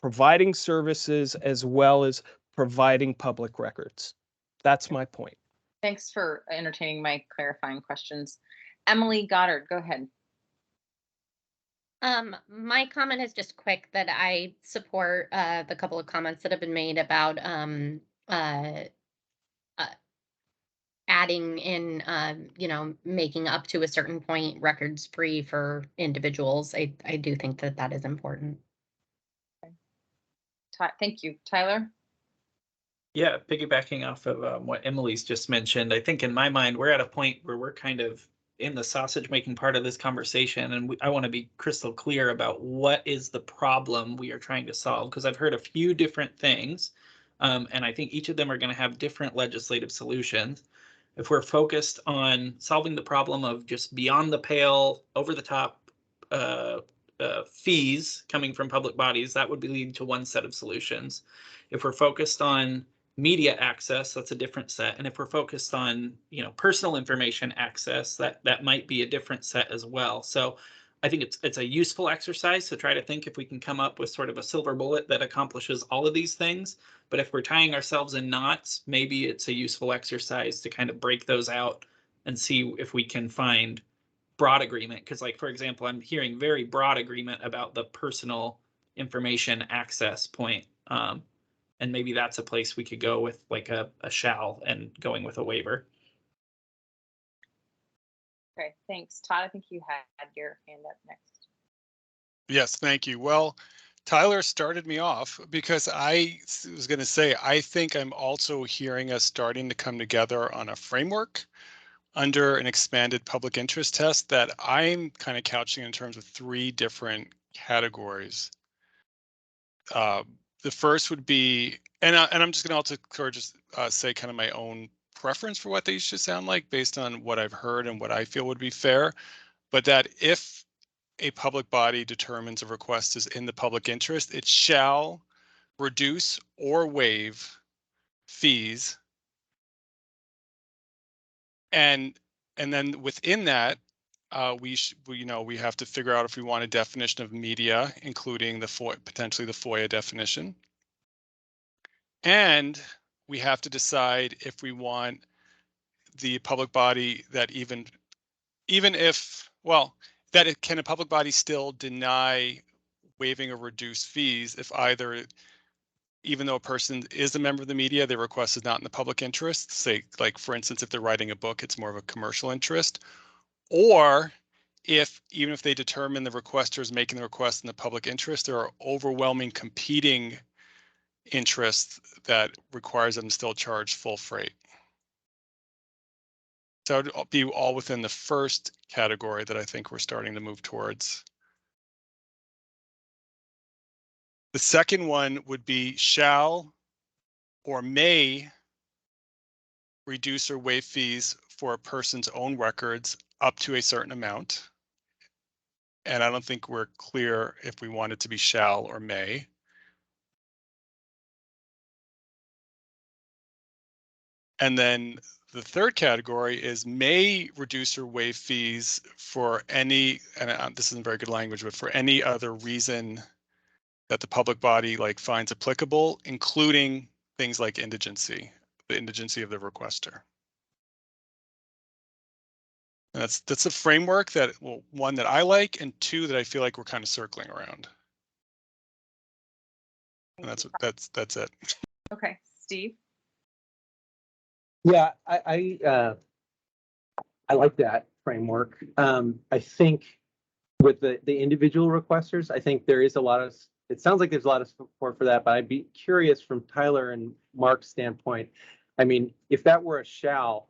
providing services as well as providing public records. That's my point. Thanks for entertaining my clarifying questions. Emily Goddard, go ahead. My comment is just quick, that I support the couple of comments that have been made about adding in, making up to a certain point records free for individuals. I do think that that is important. Thank you. Tyler? Yeah, piggybacking off of what Emily's just mentioned, I think in my mind, we're at a point where we're kind of in the sausage making part of this conversation. And I want to be crystal clear about what is the problem we are trying to solve, because I've heard a few different things. And I think each of them are going to have different legislative solutions. If we're focused on solving the problem of just beyond the pale, over the top fees coming from public bodies, that would lead to one set of solutions. If we're focused on media access, that's a different set. And if we're focused on, personal information access, that might be a different set as well. So I think it's a useful exercise to try to think if we can come up with sort of a silver bullet that accomplishes all of these things. But if we're tying ourselves in knots, maybe it's a useful exercise to kind of break those out and see if we can find broad agreement, because like, for example, I'm hearing very broad agreement about the personal information access point. And maybe that's a place we could go with like a shall and going with a waiver. Okay, thanks. Todd, I think you had your hand up next. Yes, thank you. Well, Tyler started me off because I was going to say, I think I'm also hearing us starting to come together on a framework under an expanded public interest test that I'm kind of couching in terms of 3 different categories. The first would be, and I'm just going to also just say kind of my own preference for what these should sound like based on what I've heard and what I feel would be fair, but that if a public body determines a request is in the public interest, it shall reduce or waive fees. And then within that, we have to figure out if we want a definition of media, including the potentially the FOIA definition. And we have to decide if we want the public body that even if, well, that can a public body still deny waiving or reduce fees if either, even though a person is a member of the media, their request is not in the public interest, say, like, for instance, if they're writing a book, it's more of a commercial interest, or if, even if they determine the requester is making the request in the public interest, there are overwhelming competing interests that requires them to still charge full freight. So it would be all within the first category that I think we're starting to move towards. The second one would be shall or may reduce or waive fees for a person's own records up to a certain amount. And I don't think we're clear if we want it to be shall or may. And then the third category is may reduce or waive fees for any, and this isn't very good language, but for any other reason that the public body finds applicable, including things like indigency, the indigency of the requester. And that's a framework that, well, one that I like, and 2 that I feel like we're kind of circling around. And that's it. Okay, Steve. Yeah, I like that framework. I think with the individual requesters, I think there is a lot of, it sounds like there's a lot of support for that, but I'd be curious from Tyler and Mark's standpoint. I mean, if that were a shall,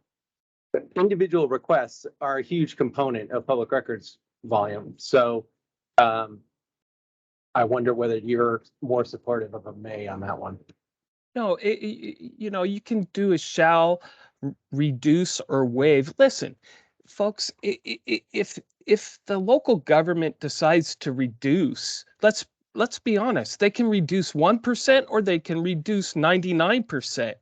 individual requests are a huge component of public records volume. So I wonder whether you're more supportive of a may on that one. No, you can do a shall, reduce or waive. Listen, folks, if the local government decides to reduce, let's be honest, they can reduce 1% or they can reduce 99%.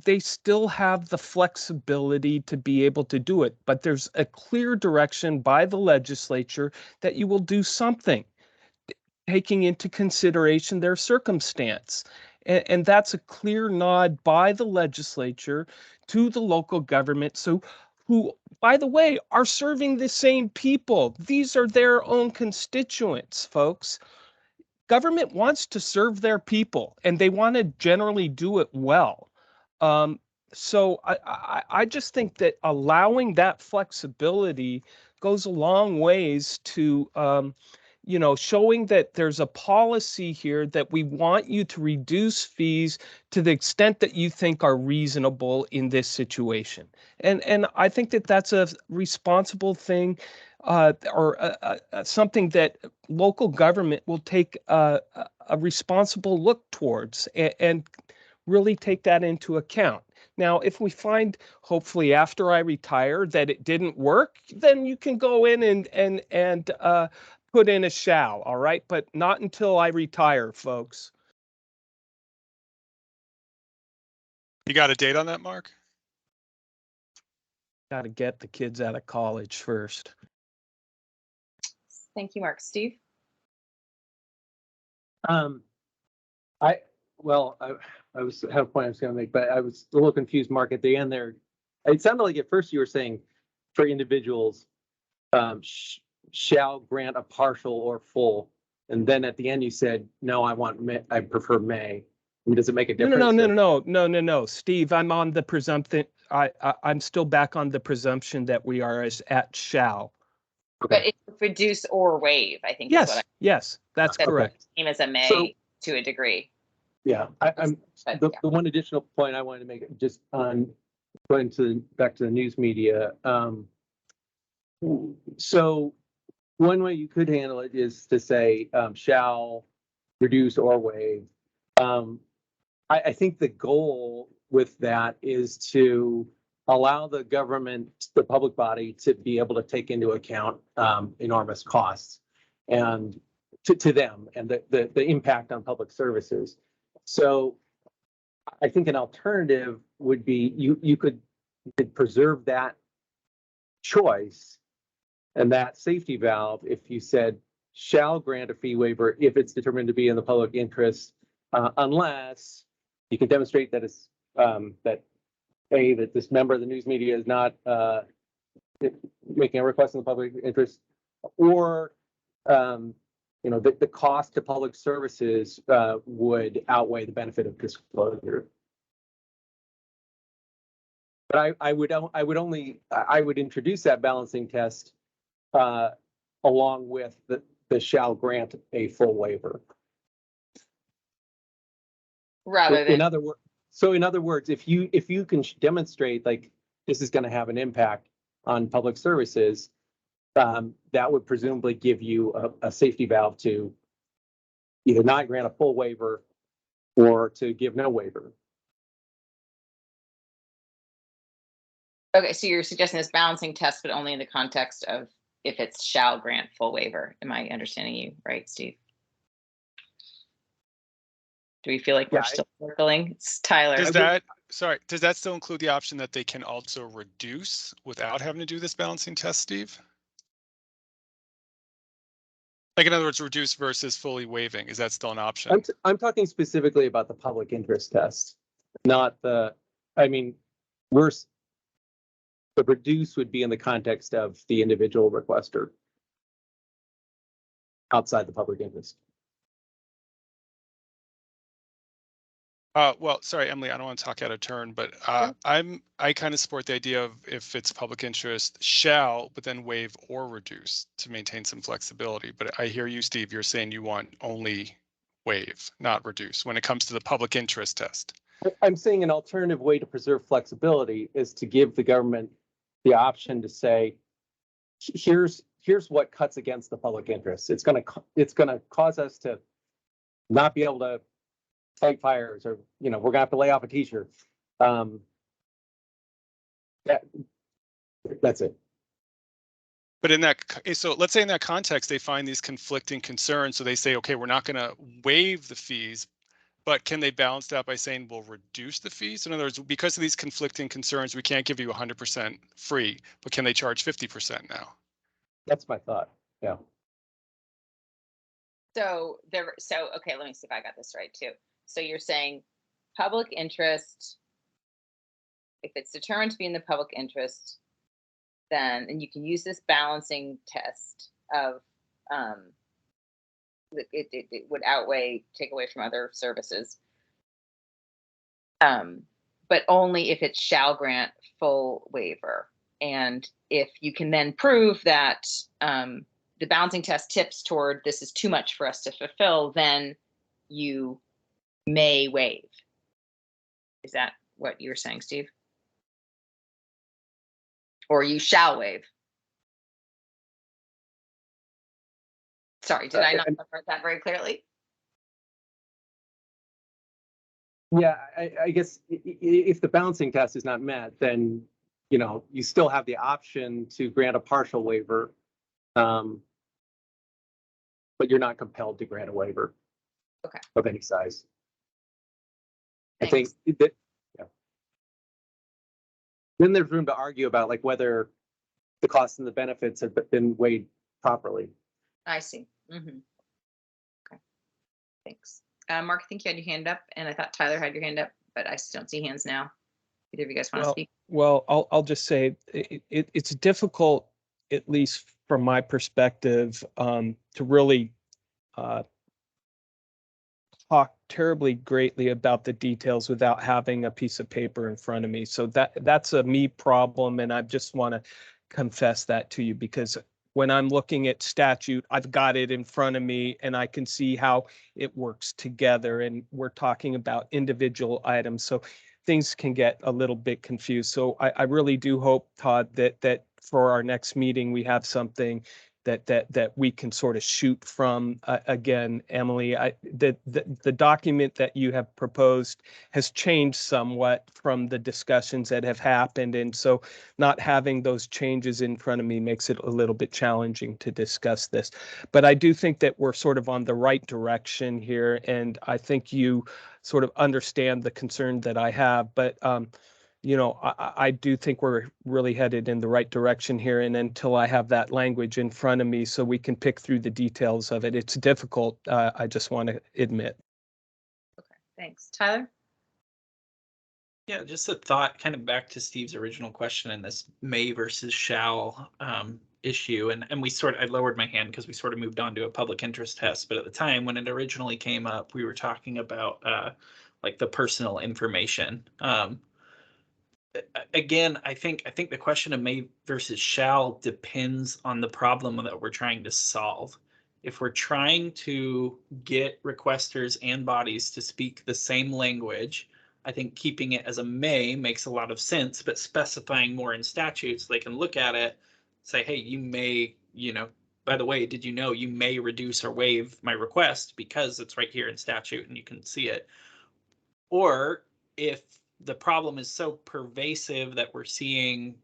They still have the flexibility to be able to do it, but there's a clear direction by the legislature that you will do something, taking into consideration their circumstance. And that's a clear nod by the legislature to the local government. So who, by the way, are serving the same people. These are their own constituents, folks. Government wants to serve their people and they want to generally do it well. So I just think that allowing that flexibility goes a long ways to showing that there's a policy here that we want you to reduce fees to the extent that you think are reasonable in this situation. And I think that that's a responsible thing, or something that local government will take a responsible look towards and really take that into account. Now, if we find, hopefully after I retire, that it didn't work, then you can go in and put in a shall, all right? But not until I retire, folks. You got a date on that, Mark? Got to get the kids out of college first. Thank you, Mark. Steve? I had a point I was going to make, but I was a little confused, Mark, at the end there. It sounded like at first you were saying for individuals, shall grant a partial or full. And then at the end you said, no, I prefer may. I mean, does it make a difference? No, Steve, I'm on the presumption. I'm still back on the presumption that we are at shall. But it's reduce or waive, I think. Yes, is what yes, that's correct. Same as a may to a degree. Yeah, I'm the one additional point I wanted to make just on going back to the news media. So one way you could handle it is to say shall reduce or waive. I think the goal with that is to allow the government, the public body, to be able to take into account enormous costs and to them and the impact on public services. So I think an alternative would be you could preserve that choice and that safety valve if you said shall grant a fee waiver if it's determined to be in the public interest, unless you can demonstrate that it's that this member of the news media is not making a request in the public interest, or the cost to public services would outweigh the benefit of disclosure. But I would introduce that balancing test along with the shall grant a full waiver. Rather than, in other words, if you can demonstrate like this is going to have an impact on public services, that would presumably give you a safety valve to either not grant a full waiver or to give no waiver. okay, so you're suggesting this balancing test, but only in the context of if it's shall grant full waiver. Am I understanding you right, Steve? Do we feel like we're still circling? It's Tyler. Does that still include the option that they can also reduce without having to do this balancing test, Steve? Like, in other words, reduce versus fully waiving. Is that still an option? I'm talking specifically about the public interest test, not the reduce would be in the context of the individual requester outside the public interest. Well, sorry, Emily, I don't want to talk out of turn, but I kind of support the idea of if it's public interest, shall, but then waive or reduce to maintain some flexibility. But I hear you, Steve, you're saying you want only waive, not reduce when it comes to the public interest test. I'm saying an alternative way to preserve flexibility is to give the government the option to say, here's what cuts against the public interest. It's gonna cause us to not be able to fight fires, or we're gonna have to lay off a teacher. That's it. But so let's say in that context, they find these conflicting concerns. So they say, okay, we're not going to waive the fees, but can they balance that by saying we'll reduce the fees? In other words, because of these conflicting concerns, we can't give you 100% free, but can they charge 50% now? That's my thought. Yeah. So okay, let me see if I got this right too. So you're saying public interest, if it's determined to be in the public interest, then, and you can use this balancing test of it would take away from other services, but only if it shall grant full waiver. And if you can then prove that the balancing test tips toward this is too much for us to fulfill, then you may waive. Is that what you were saying, Steve? Or you shall waive? Sorry, did I not word that very clearly? Yeah, I guess if the balancing test is not met, then you still have the option to grant a partial waiver, but you're not compelled to grant a waiver. Okay. Of any size. Thanks. I think that, yeah. Then there's room to argue about like whether the costs and the benefits have been weighed properly. I see. Mm-hmm. Okay. Thanks. Mark, I think you had your hand up, and I thought Tyler had your hand up, but I still don't see hands now. Either of you guys want to speak? Well, I'll just say it's difficult at least from my perspective, to really talk terribly greatly about the details without having a piece of paper in front of me. So that's a me problem, and I just want to confess that to you, because when I'm looking at statute, I've got it in front of me and I can see how it works together, and we're talking about individual items. So things can get a little bit confused. So I really do hope, Todd, that for our next meeting, we have something that we can sort of shoot from. Again, Emily, the document that you have proposed has changed somewhat from the discussions that have happened, and so not having those changes in front of me makes it a little bit challenging to discuss this. But I do think that we're sort of on the right direction here, and I think you sort of understand the concern that I have. But I do think we're really headed in the right direction here. And until I have that language in front of me so we can pick through the details of it, it's difficult. I just want to admit. Okay, thanks. Tyler? Yeah, just a thought, kind of back to Steve's original question in this may versus shall issue. And I lowered my hand because we sort of moved on to a public interest test. But at the time when it originally came up, we were talking about like the personal information. Again, I think the question of may versus shall depends on the problem that we're trying to solve. If we're trying to get requesters and bodies to speak the same language, I think keeping it as a may makes a lot of sense, but specifying more in statute so they can look at it, say, hey, you may, by the way, did you know you may reduce or waive my request because it's right here in statute and you can see it. Or if the problem is so pervasive that we're seeing,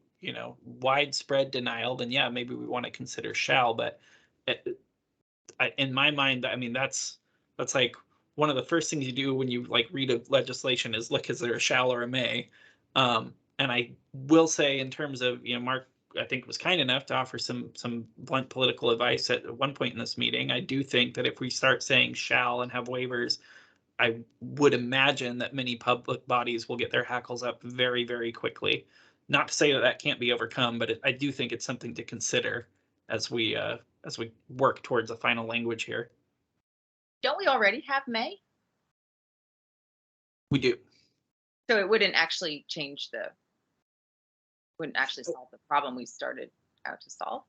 widespread denial, then yeah, maybe we want to consider shall. But in my mind, I mean, that's like one of the first things you do when you like read a legislation is look, is there a shall or a may? And I will say, in terms of, Mark, I think was kind enough to offer some blunt political advice at one point in this meeting. I do think that if we start saying shall and have waivers, I would imagine that many public bodies will get their hackles up very, very quickly. Not to say that that can't be overcome, but I do think it's something to consider as we work towards a final language here. Don't we already have may? We do. So it wouldn't actually wouldn't actually solve the problem we started out to solve.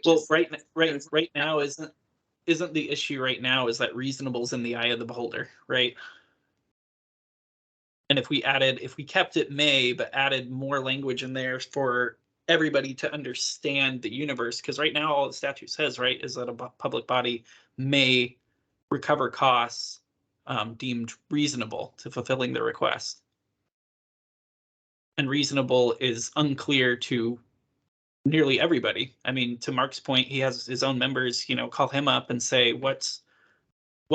Well, right now isn't the issue right now is that reasonable is in the eye of the beholder, right? And if we kept it may, but added more language in there for everybody to understand the universe, because right now all the statute says, right, is that a public body may recover costs deemed reasonable to fulfilling the request. And reasonable is unclear to nearly everybody. I mean, to Mark's point, he has his own members, call him up and say, what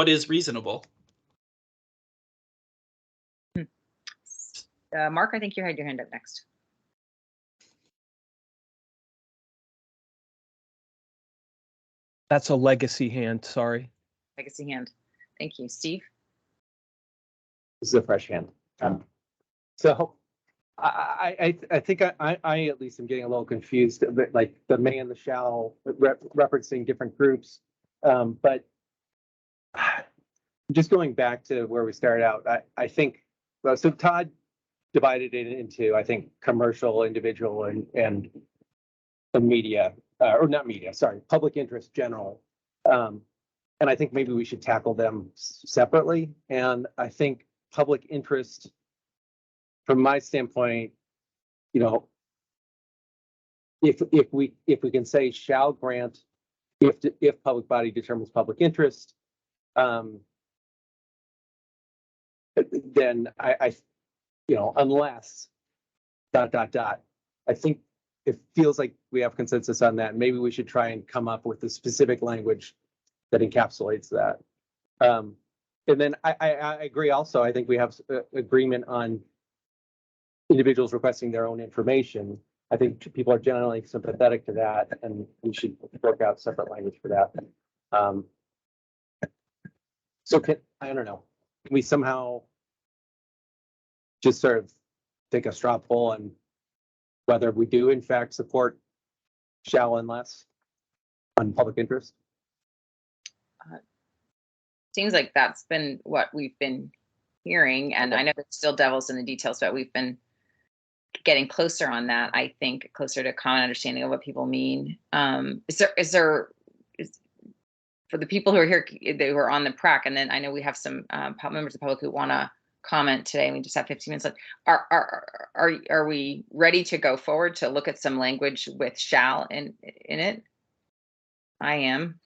is reasonable? Mark, I think you had your hand up next. That's a legacy hand, sorry. Legacy hand. Thank you. Steve? This is a fresh hand. So I think I at least am getting a little confused, but like the may and the shall referencing different groups. But just going back to where we started out, I think, well, so Todd divided it into, I think, commercial, individual, and the media, or not media, sorry, public interest general. And I think maybe we should tackle them separately. And I think public interest, from my standpoint, if we can say shall grant if public body determines public interest, then I unless ... I think it feels like we have consensus on that. Maybe we should try and come up with a specific language that encapsulates that. And then I agree also. I think we have agreement on individuals requesting their own information. I think people are generally sympathetic to that, and we should work out separate language for that. So I don't know. Can we somehow just sort of take a straw poll on whether we do in fact support shall unless on public interest? Seems like that's been what we've been hearing, and I know it's still devil's in the details, but we've been getting closer on that. I think closer to common understanding of what people mean. Is there for the people who are here, they were on the PRAC, and then I know we have some members of the public who want to comment today. We just have 15 minutes left. Are we ready to go forward to look at some language with shall in it? I am.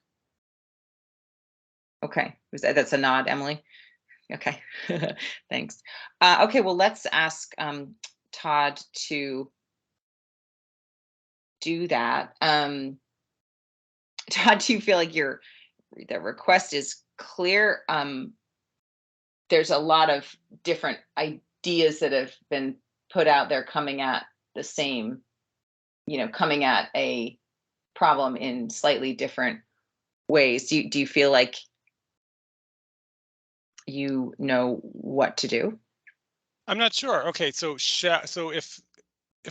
Okay, that's a nod, Emily. Okay, thanks. Okay, well, let's ask Todd to do that. Todd, do you feel like the request is clear? There's a lot of different ideas that have been put out there coming at the same, coming at a problem in slightly different ways. Do you feel like you know what to do? I'm not sure. Okay, so if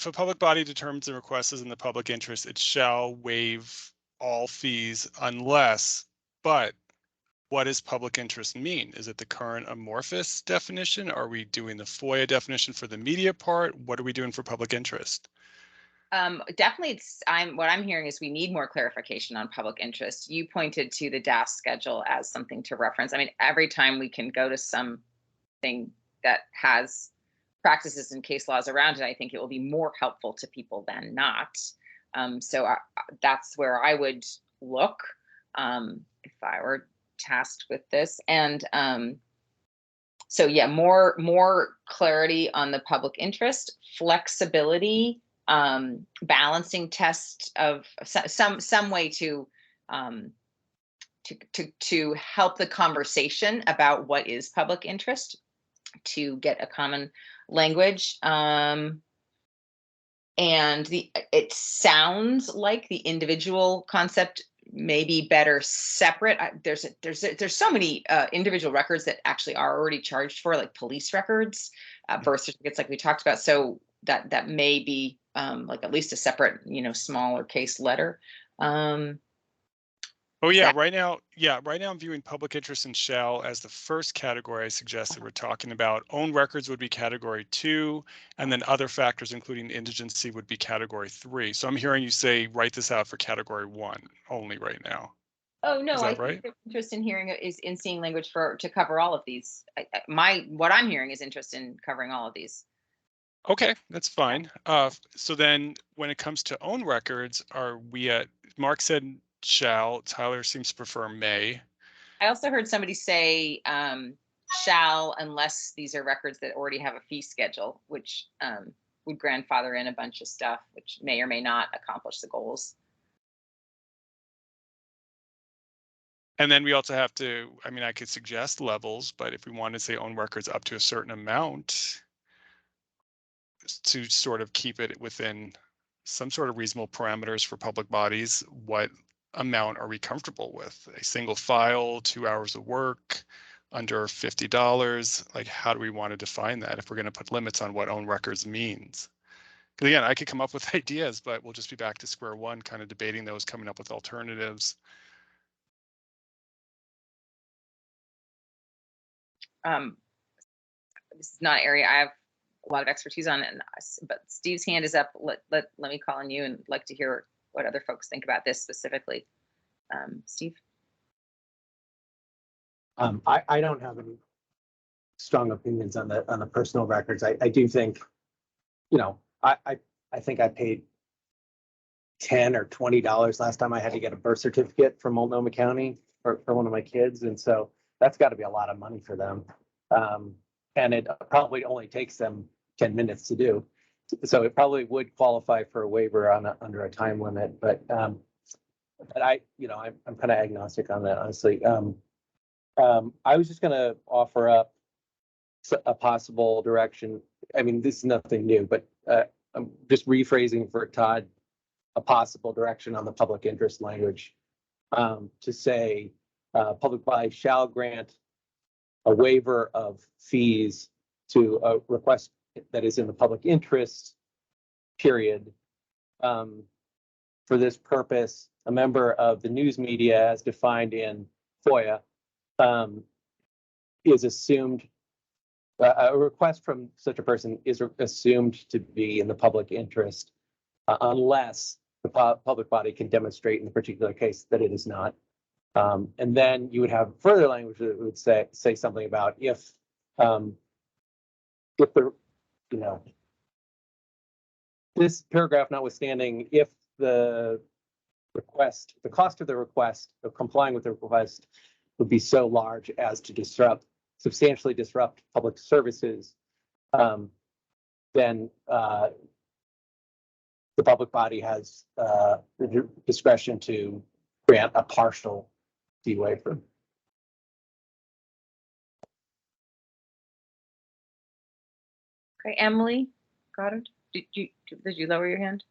a public body determines the request is in the public interest, it shall waive all fees unless, but what does public interest mean? Is it the current amorphous definition? Are we doing the FOIA definition for the media part? What are we doing for public interest? Definitely, what I'm hearing is we need more clarification on public interest. You pointed to the DAS schedule as something to reference. I mean, every time we can go to something that has practices and case laws around it, I think it will be more helpful to people than not. So that's where I would look if I were tasked with this. And so yeah, more clarity on the public interest, flexibility, balancing test of some way to help the conversation about what is public interest, to get a common language. And it sounds like the individual concept may be better separate. There's so many individual records that actually are already charged for, like police records, birth certificates, like we talked about. So that may be like at least a separate, smaller case letter. Right now I'm viewing public interest and shall as the first category I suggested. We're talking about own records would be category 2, and then other factors, including indigency, would be category 3. So I'm hearing you say, write this out for category 1 only right now. Oh, no, Is that I right? think the interest in hearing is in seeing language to cover all of these. What I'm hearing is interest in covering all of these. Okay, that's fine. So then when it comes to own records, are we at, Mark said shall, Tyler seems to prefer may. I also heard somebody say shall, unless these are records that already have a fee schedule, which would grandfather in a bunch of stuff, which may or may not accomplish the goals. And then we also have to, I could suggest levels, but if we want to say own records up to a certain amount, to sort of keep it within some sort of reasonable parameters for public bodies, what amount are we comfortable with? A single file, 2 hours of work, under $50? Like, how do we want to define that if we're going to put limits on what own records means? Because again, I could come up with ideas, but we'll just be back to square one, kind of debating those, coming up with alternatives. This is not an area I have a lot of expertise on, but Steve's hand is up. Let me call on you, and like to hear what other folks think about this specifically. Steve? I don't have any strong opinions on the personal records. I do think, I think I paid $10 or $20 last time I had to get a birth certificate from Multnomah County for one of my kids, and so that's got to be a lot of money for them. And it probably only takes them 10 minutes to do. So it probably would qualify for a waiver under a time limit, but I'm kind of agnostic on that, honestly. I was just going to offer up a possible direction. I mean, this is nothing new, but I'm just rephrasing for Todd, a possible direction on the public interest language, to say public body shall grant a waiver of fees to a request that is in the public interest, period. for this purpose, a member of the news media as defined in FOIA is assumed, a request from such a person is assumed to be in the public interest unless the public body can demonstrate in the particular case that it is not. And then you would have further language that would say something about if the, you know, this paragraph notwithstanding, if the request, the cost of the request of complying with the request would be so large as to substantially disrupt public services, then the public body has the discretion to grant a partial fee waiver. Okay, Emily Goddard, did you lower your hand?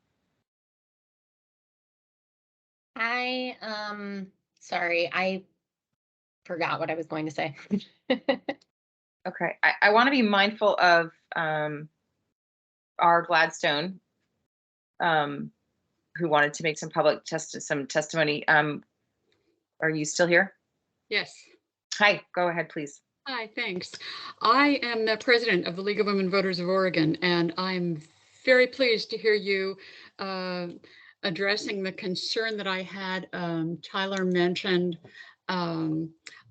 Sorry, I forgot what I was going to say. Okay, I want to be mindful of our Gladstone, who wanted to make some public testimony. Are you still here? Yes. Hi, go ahead, please. Hi, thanks. I am the president of the League of Women Voters of Oregon, and I'm very pleased to hear you addressing the concern that I had. Tyler mentioned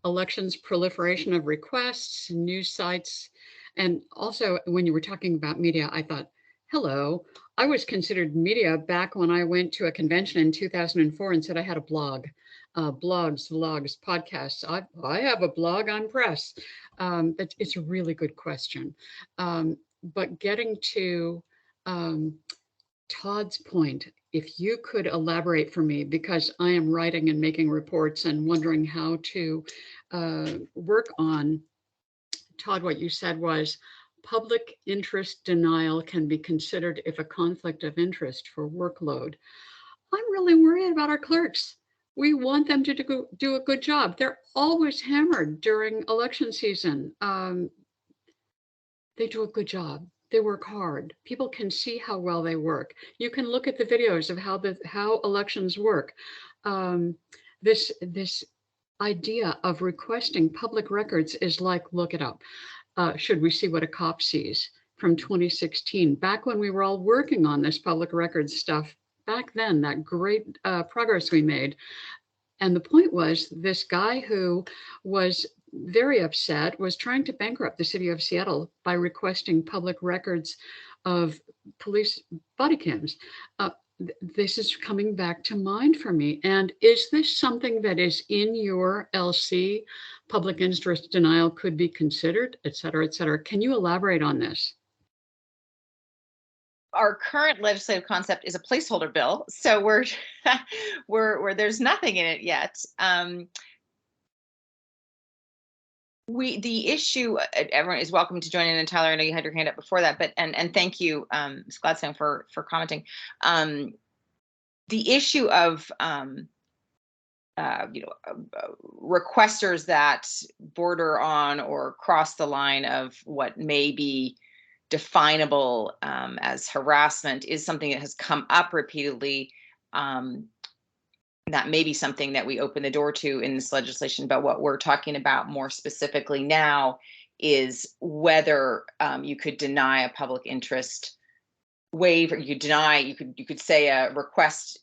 elections proliferation of requests, news sites, and also when you were talking about media, I thought, hello, I was considered media back when I went to a convention in 2004 and said I had a blog. Blogs, vlogs, podcasts. I have a blog on press. It's a really good question. But getting to Todd's point, if you could elaborate for me, because I am writing and making reports and wondering how to work on, Todd, what you said was public interest denial can be considered if a conflict of interest for workload. I'm really worried about our clerks. We want them to do a good job. They're always hammered during election season. They do a good job. They work hard. People can see how well they work. You can look at the videos of how elections work. This idea of requesting public records is like, look it up. Should we see what a cop sees from 2016, back when we were all working on this public records stuff. Back then, that great progress we made. And the point was, this guy who was very upset was trying to bankrupt the city of Seattle by requesting public records of police body cams. This is coming back to mind for me. And is this something that is in your LC? Public interest denial could be considered, et cetera, et cetera. Can you elaborate on this? Our current legislative concept is a placeholder bill, so we're there's nothing in it yet. The issue, everyone is welcome to join in, and Tyler, I know you had your hand up before that, but and thank you, Ms. Gladstone, for commenting. The issue of requesters that border on or cross the line of what may be definable as harassment is something that has come up repeatedly. That may be something that we open the door to in this legislation, but what we're talking about more specifically now is whether you could deny a public interest waiver. You could say a request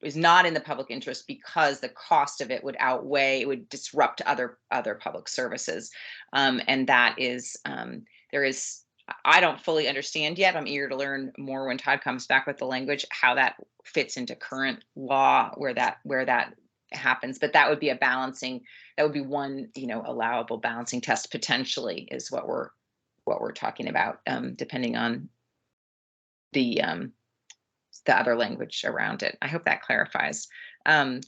is not in the public interest because the cost of it would outweigh, it would disrupt other public services. And that is, I don't fully understand yet. I'm eager to learn more when Todd comes back with the language, how that fits into current law, where that happens. But that would be a balancing, that would be one, allowable balancing test potentially is what we're talking about, depending on the other language around it. I hope that clarifies.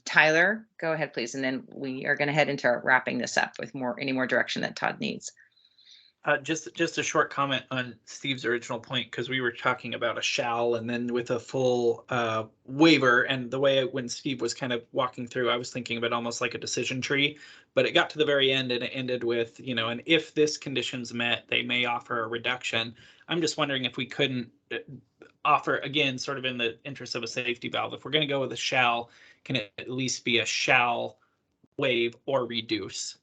Tyler, go ahead, please. And then we are going to head into wrapping this up with any more direction that Todd needs. Just a short comment on Steve's original point, because we were talking about a shall and then with a full waiver, and the way when Steve was kind of walking through, I was thinking of it almost like a decision tree, but it got to the very end and it ended with, you know, and if this condition's met, they may offer a reduction. I'm just wondering if we couldn't offer, again, sort of in the interest of a safety valve, if we're going to go with a shall, can it at least be a shall waive or reduce?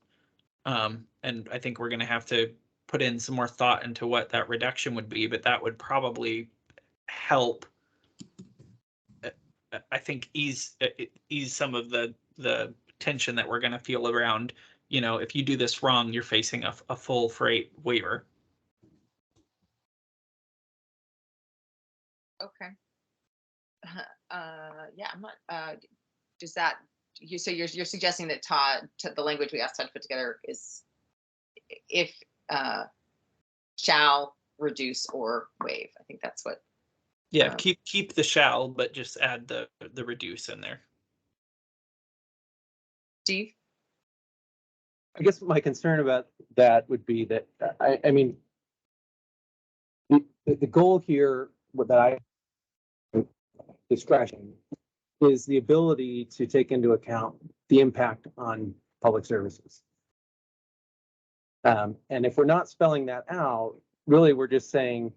And I think we're going to have to put in some more thought into what that reduction would be, but that would probably help, I think, ease some of the tension that we're going to feel around, you know, if you do this wrong, you're facing a full freight waiver. Okay. Yeah, I'm not, does that, so you're suggesting that Todd, the language we asked Todd to put together is if shall, reduce, or waive. I think that's what. Yeah, keep the shall, but just add the reduce in there. Steve? I guess my concern about that would be that, I mean, the goal here that I discretion is the ability to take into account the impact on public services. And if we're not spelling that out, really, we're just saying,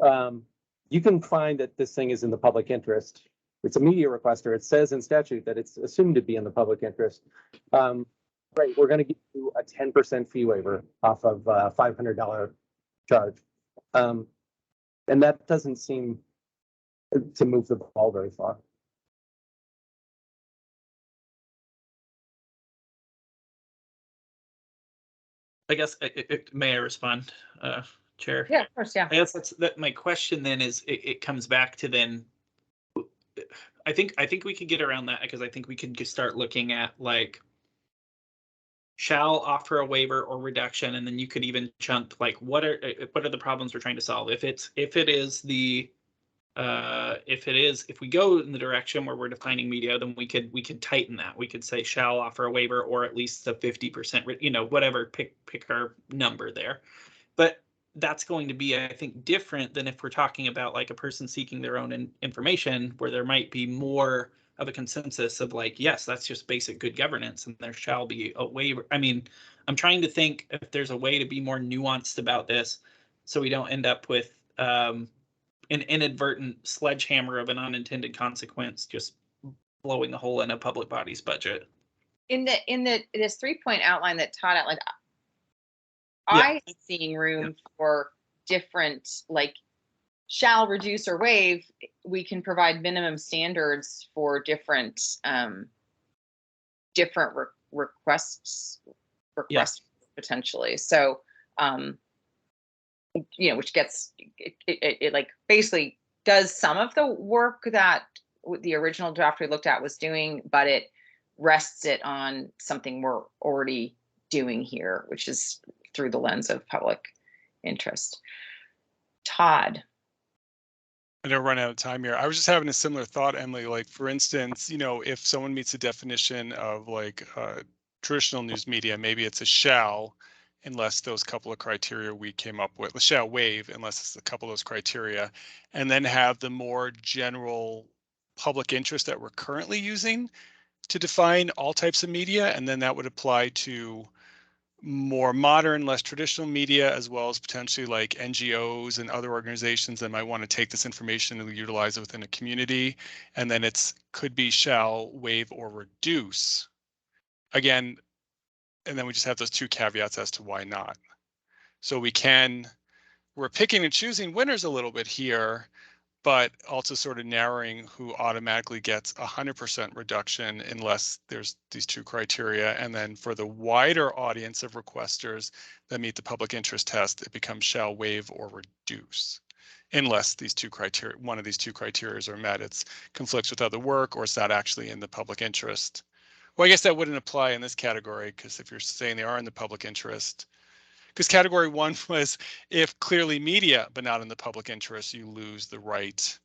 you can find that this thing is in the public interest. It's a media requester. It says in statute that it's assumed to be in the public interest. Right, we're going to give you a 10% fee waiver off of a $500 charge. And that doesn't seem to move the ball very far. I guess, may I respond, Chair? Yeah, of course, yeah. I guess that's that. My question then is, it comes back to then, I think we could get around that, because I think we could just start looking at like, shall offer a waiver or reduction, and then you could even chunk like what are the problems we're trying to solve. If we go in the direction where we're defining media, then we could tighten that. We could say shall offer a waiver or at least a 50%, you know, whatever, pick our number there. But that's going to be, I think, different than if we're talking about like a person seeking their own information, where there might be more of a consensus of like, yes, that's just basic good governance, and there shall be a waiver. I mean, I'm trying to think if there's a way to be more nuanced about this, so we don't end up with an inadvertent sledgehammer of an unintended consequence, just blowing a hole in a public body's budget. In this 3-point outline that Todd outlined, Yeah. I'm seeing room for different, like, shall, reduce, or waive. We can provide minimum standards for different requests potentially. So, you know, which gets it like basically does some of the work that the original draft we looked at was doing, but it rests it on something we're already doing here, which is through the lens of public interest. Todd. I don't run out of time here. I was just having a similar thought, Emily. Like, for instance, you know, if someone meets the definition of like traditional news media, maybe it's a shall, unless those couple of criteria we came up with, the shall waive, unless it's a couple of those criteria, and then have the more general public interest that we're currently using to define all types of media, and then that would apply to more modern, less traditional media, as well as potentially like NGOs and other organizations that might want to take this information and utilize it within a community. And then it's could be shall, waive, or reduce. Again, and then we just have those two caveats as to why not. So we're picking and choosing winners a little bit here, but also sort of narrowing who automatically gets 100% reduction unless there's these two criteria. And then for the wider audience of requesters that meet the public interest test, it becomes shall, waive, or reduce, unless these two criteria, one of these two criteria are met. It's conflicts with other work, or it's not actually in the public interest. Well, I guess that wouldn't apply in this category, because if you're saying they are in the public interest, because category 1 was if clearly media, but not in the public interest, you lose the right.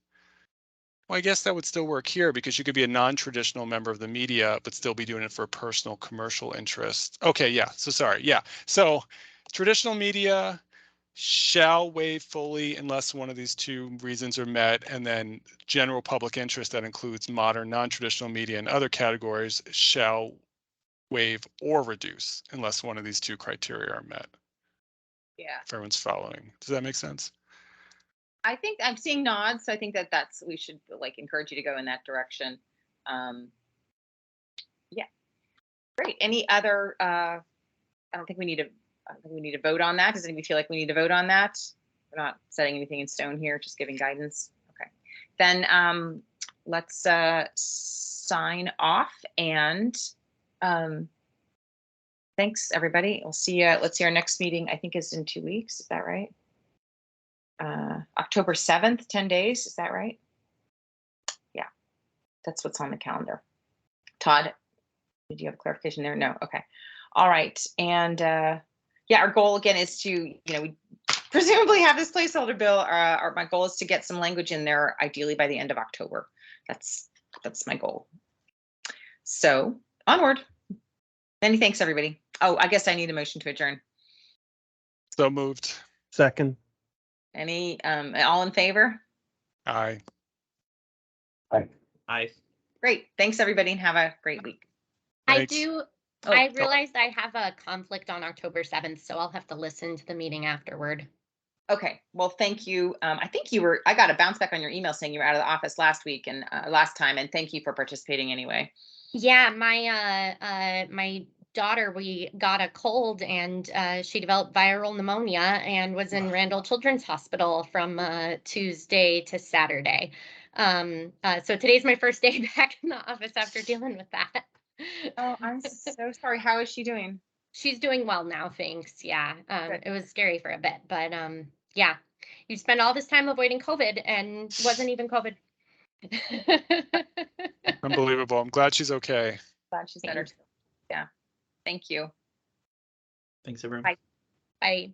Well, I guess that would still work here, because you could be a non-traditional member of the media, but still be doing it for a personal commercial interest. Okay, yeah, so sorry, yeah. So Traditional media shall waive fully unless one of these two reasons are met, and then general public interest that includes modern, non-traditional media and other categories shall waive or reduce unless one of these two criteria are met. Yeah, If everyone's following. Does that make sense? I think I'm seeing nods, so I think that's, we should like encourage you to go in that direction. Yeah, great. Any other, I don't think we need to vote on that. Does anybody feel like we need to vote on that? We're not setting anything in stone here, just giving guidance. Okay, then let's sign off, and thanks everybody. We'll see you. Let's see, our next meeting I think is in 2 weeks. Is that right? October 7th, 10 days. Is that right? Yeah, that's what's on the calendar. Todd, did you have a clarification there? No. Okay. All right. And yeah, our goal again is to, we presumably have this placeholder bill. My goal is to get some language in there, ideally by the end of October. That's my goal. So onward. Many thanks, everybody. Oh, I guess I need a motion to adjourn. So moved. Second. Any, all in favor? Aye. I Great. Thanks, everybody, and have a great week. Thanks. I realized I have a conflict on October 7th, so I'll have to listen to the meeting afterward. Okay, well, thank you. I think I got a bounce back on your email saying you were out of the office last week and last time, and thank you for participating anyway. Yeah, my daughter, we got a cold and she developed viral pneumonia and was in Randall Children's Hospital from Tuesday to Saturday. So today's my first day back in the office after dealing with that. Oh, I'm so sorry. How is she doing? She's doing well now, thanks. Yeah, it was scary for a bit, but yeah, you spend all this time avoiding COVID and wasn't even COVID. Unbelievable. I'm glad she's okay. Glad she's better. Thanks. Yeah. Thank you. thanks everyone. Bye. Bye.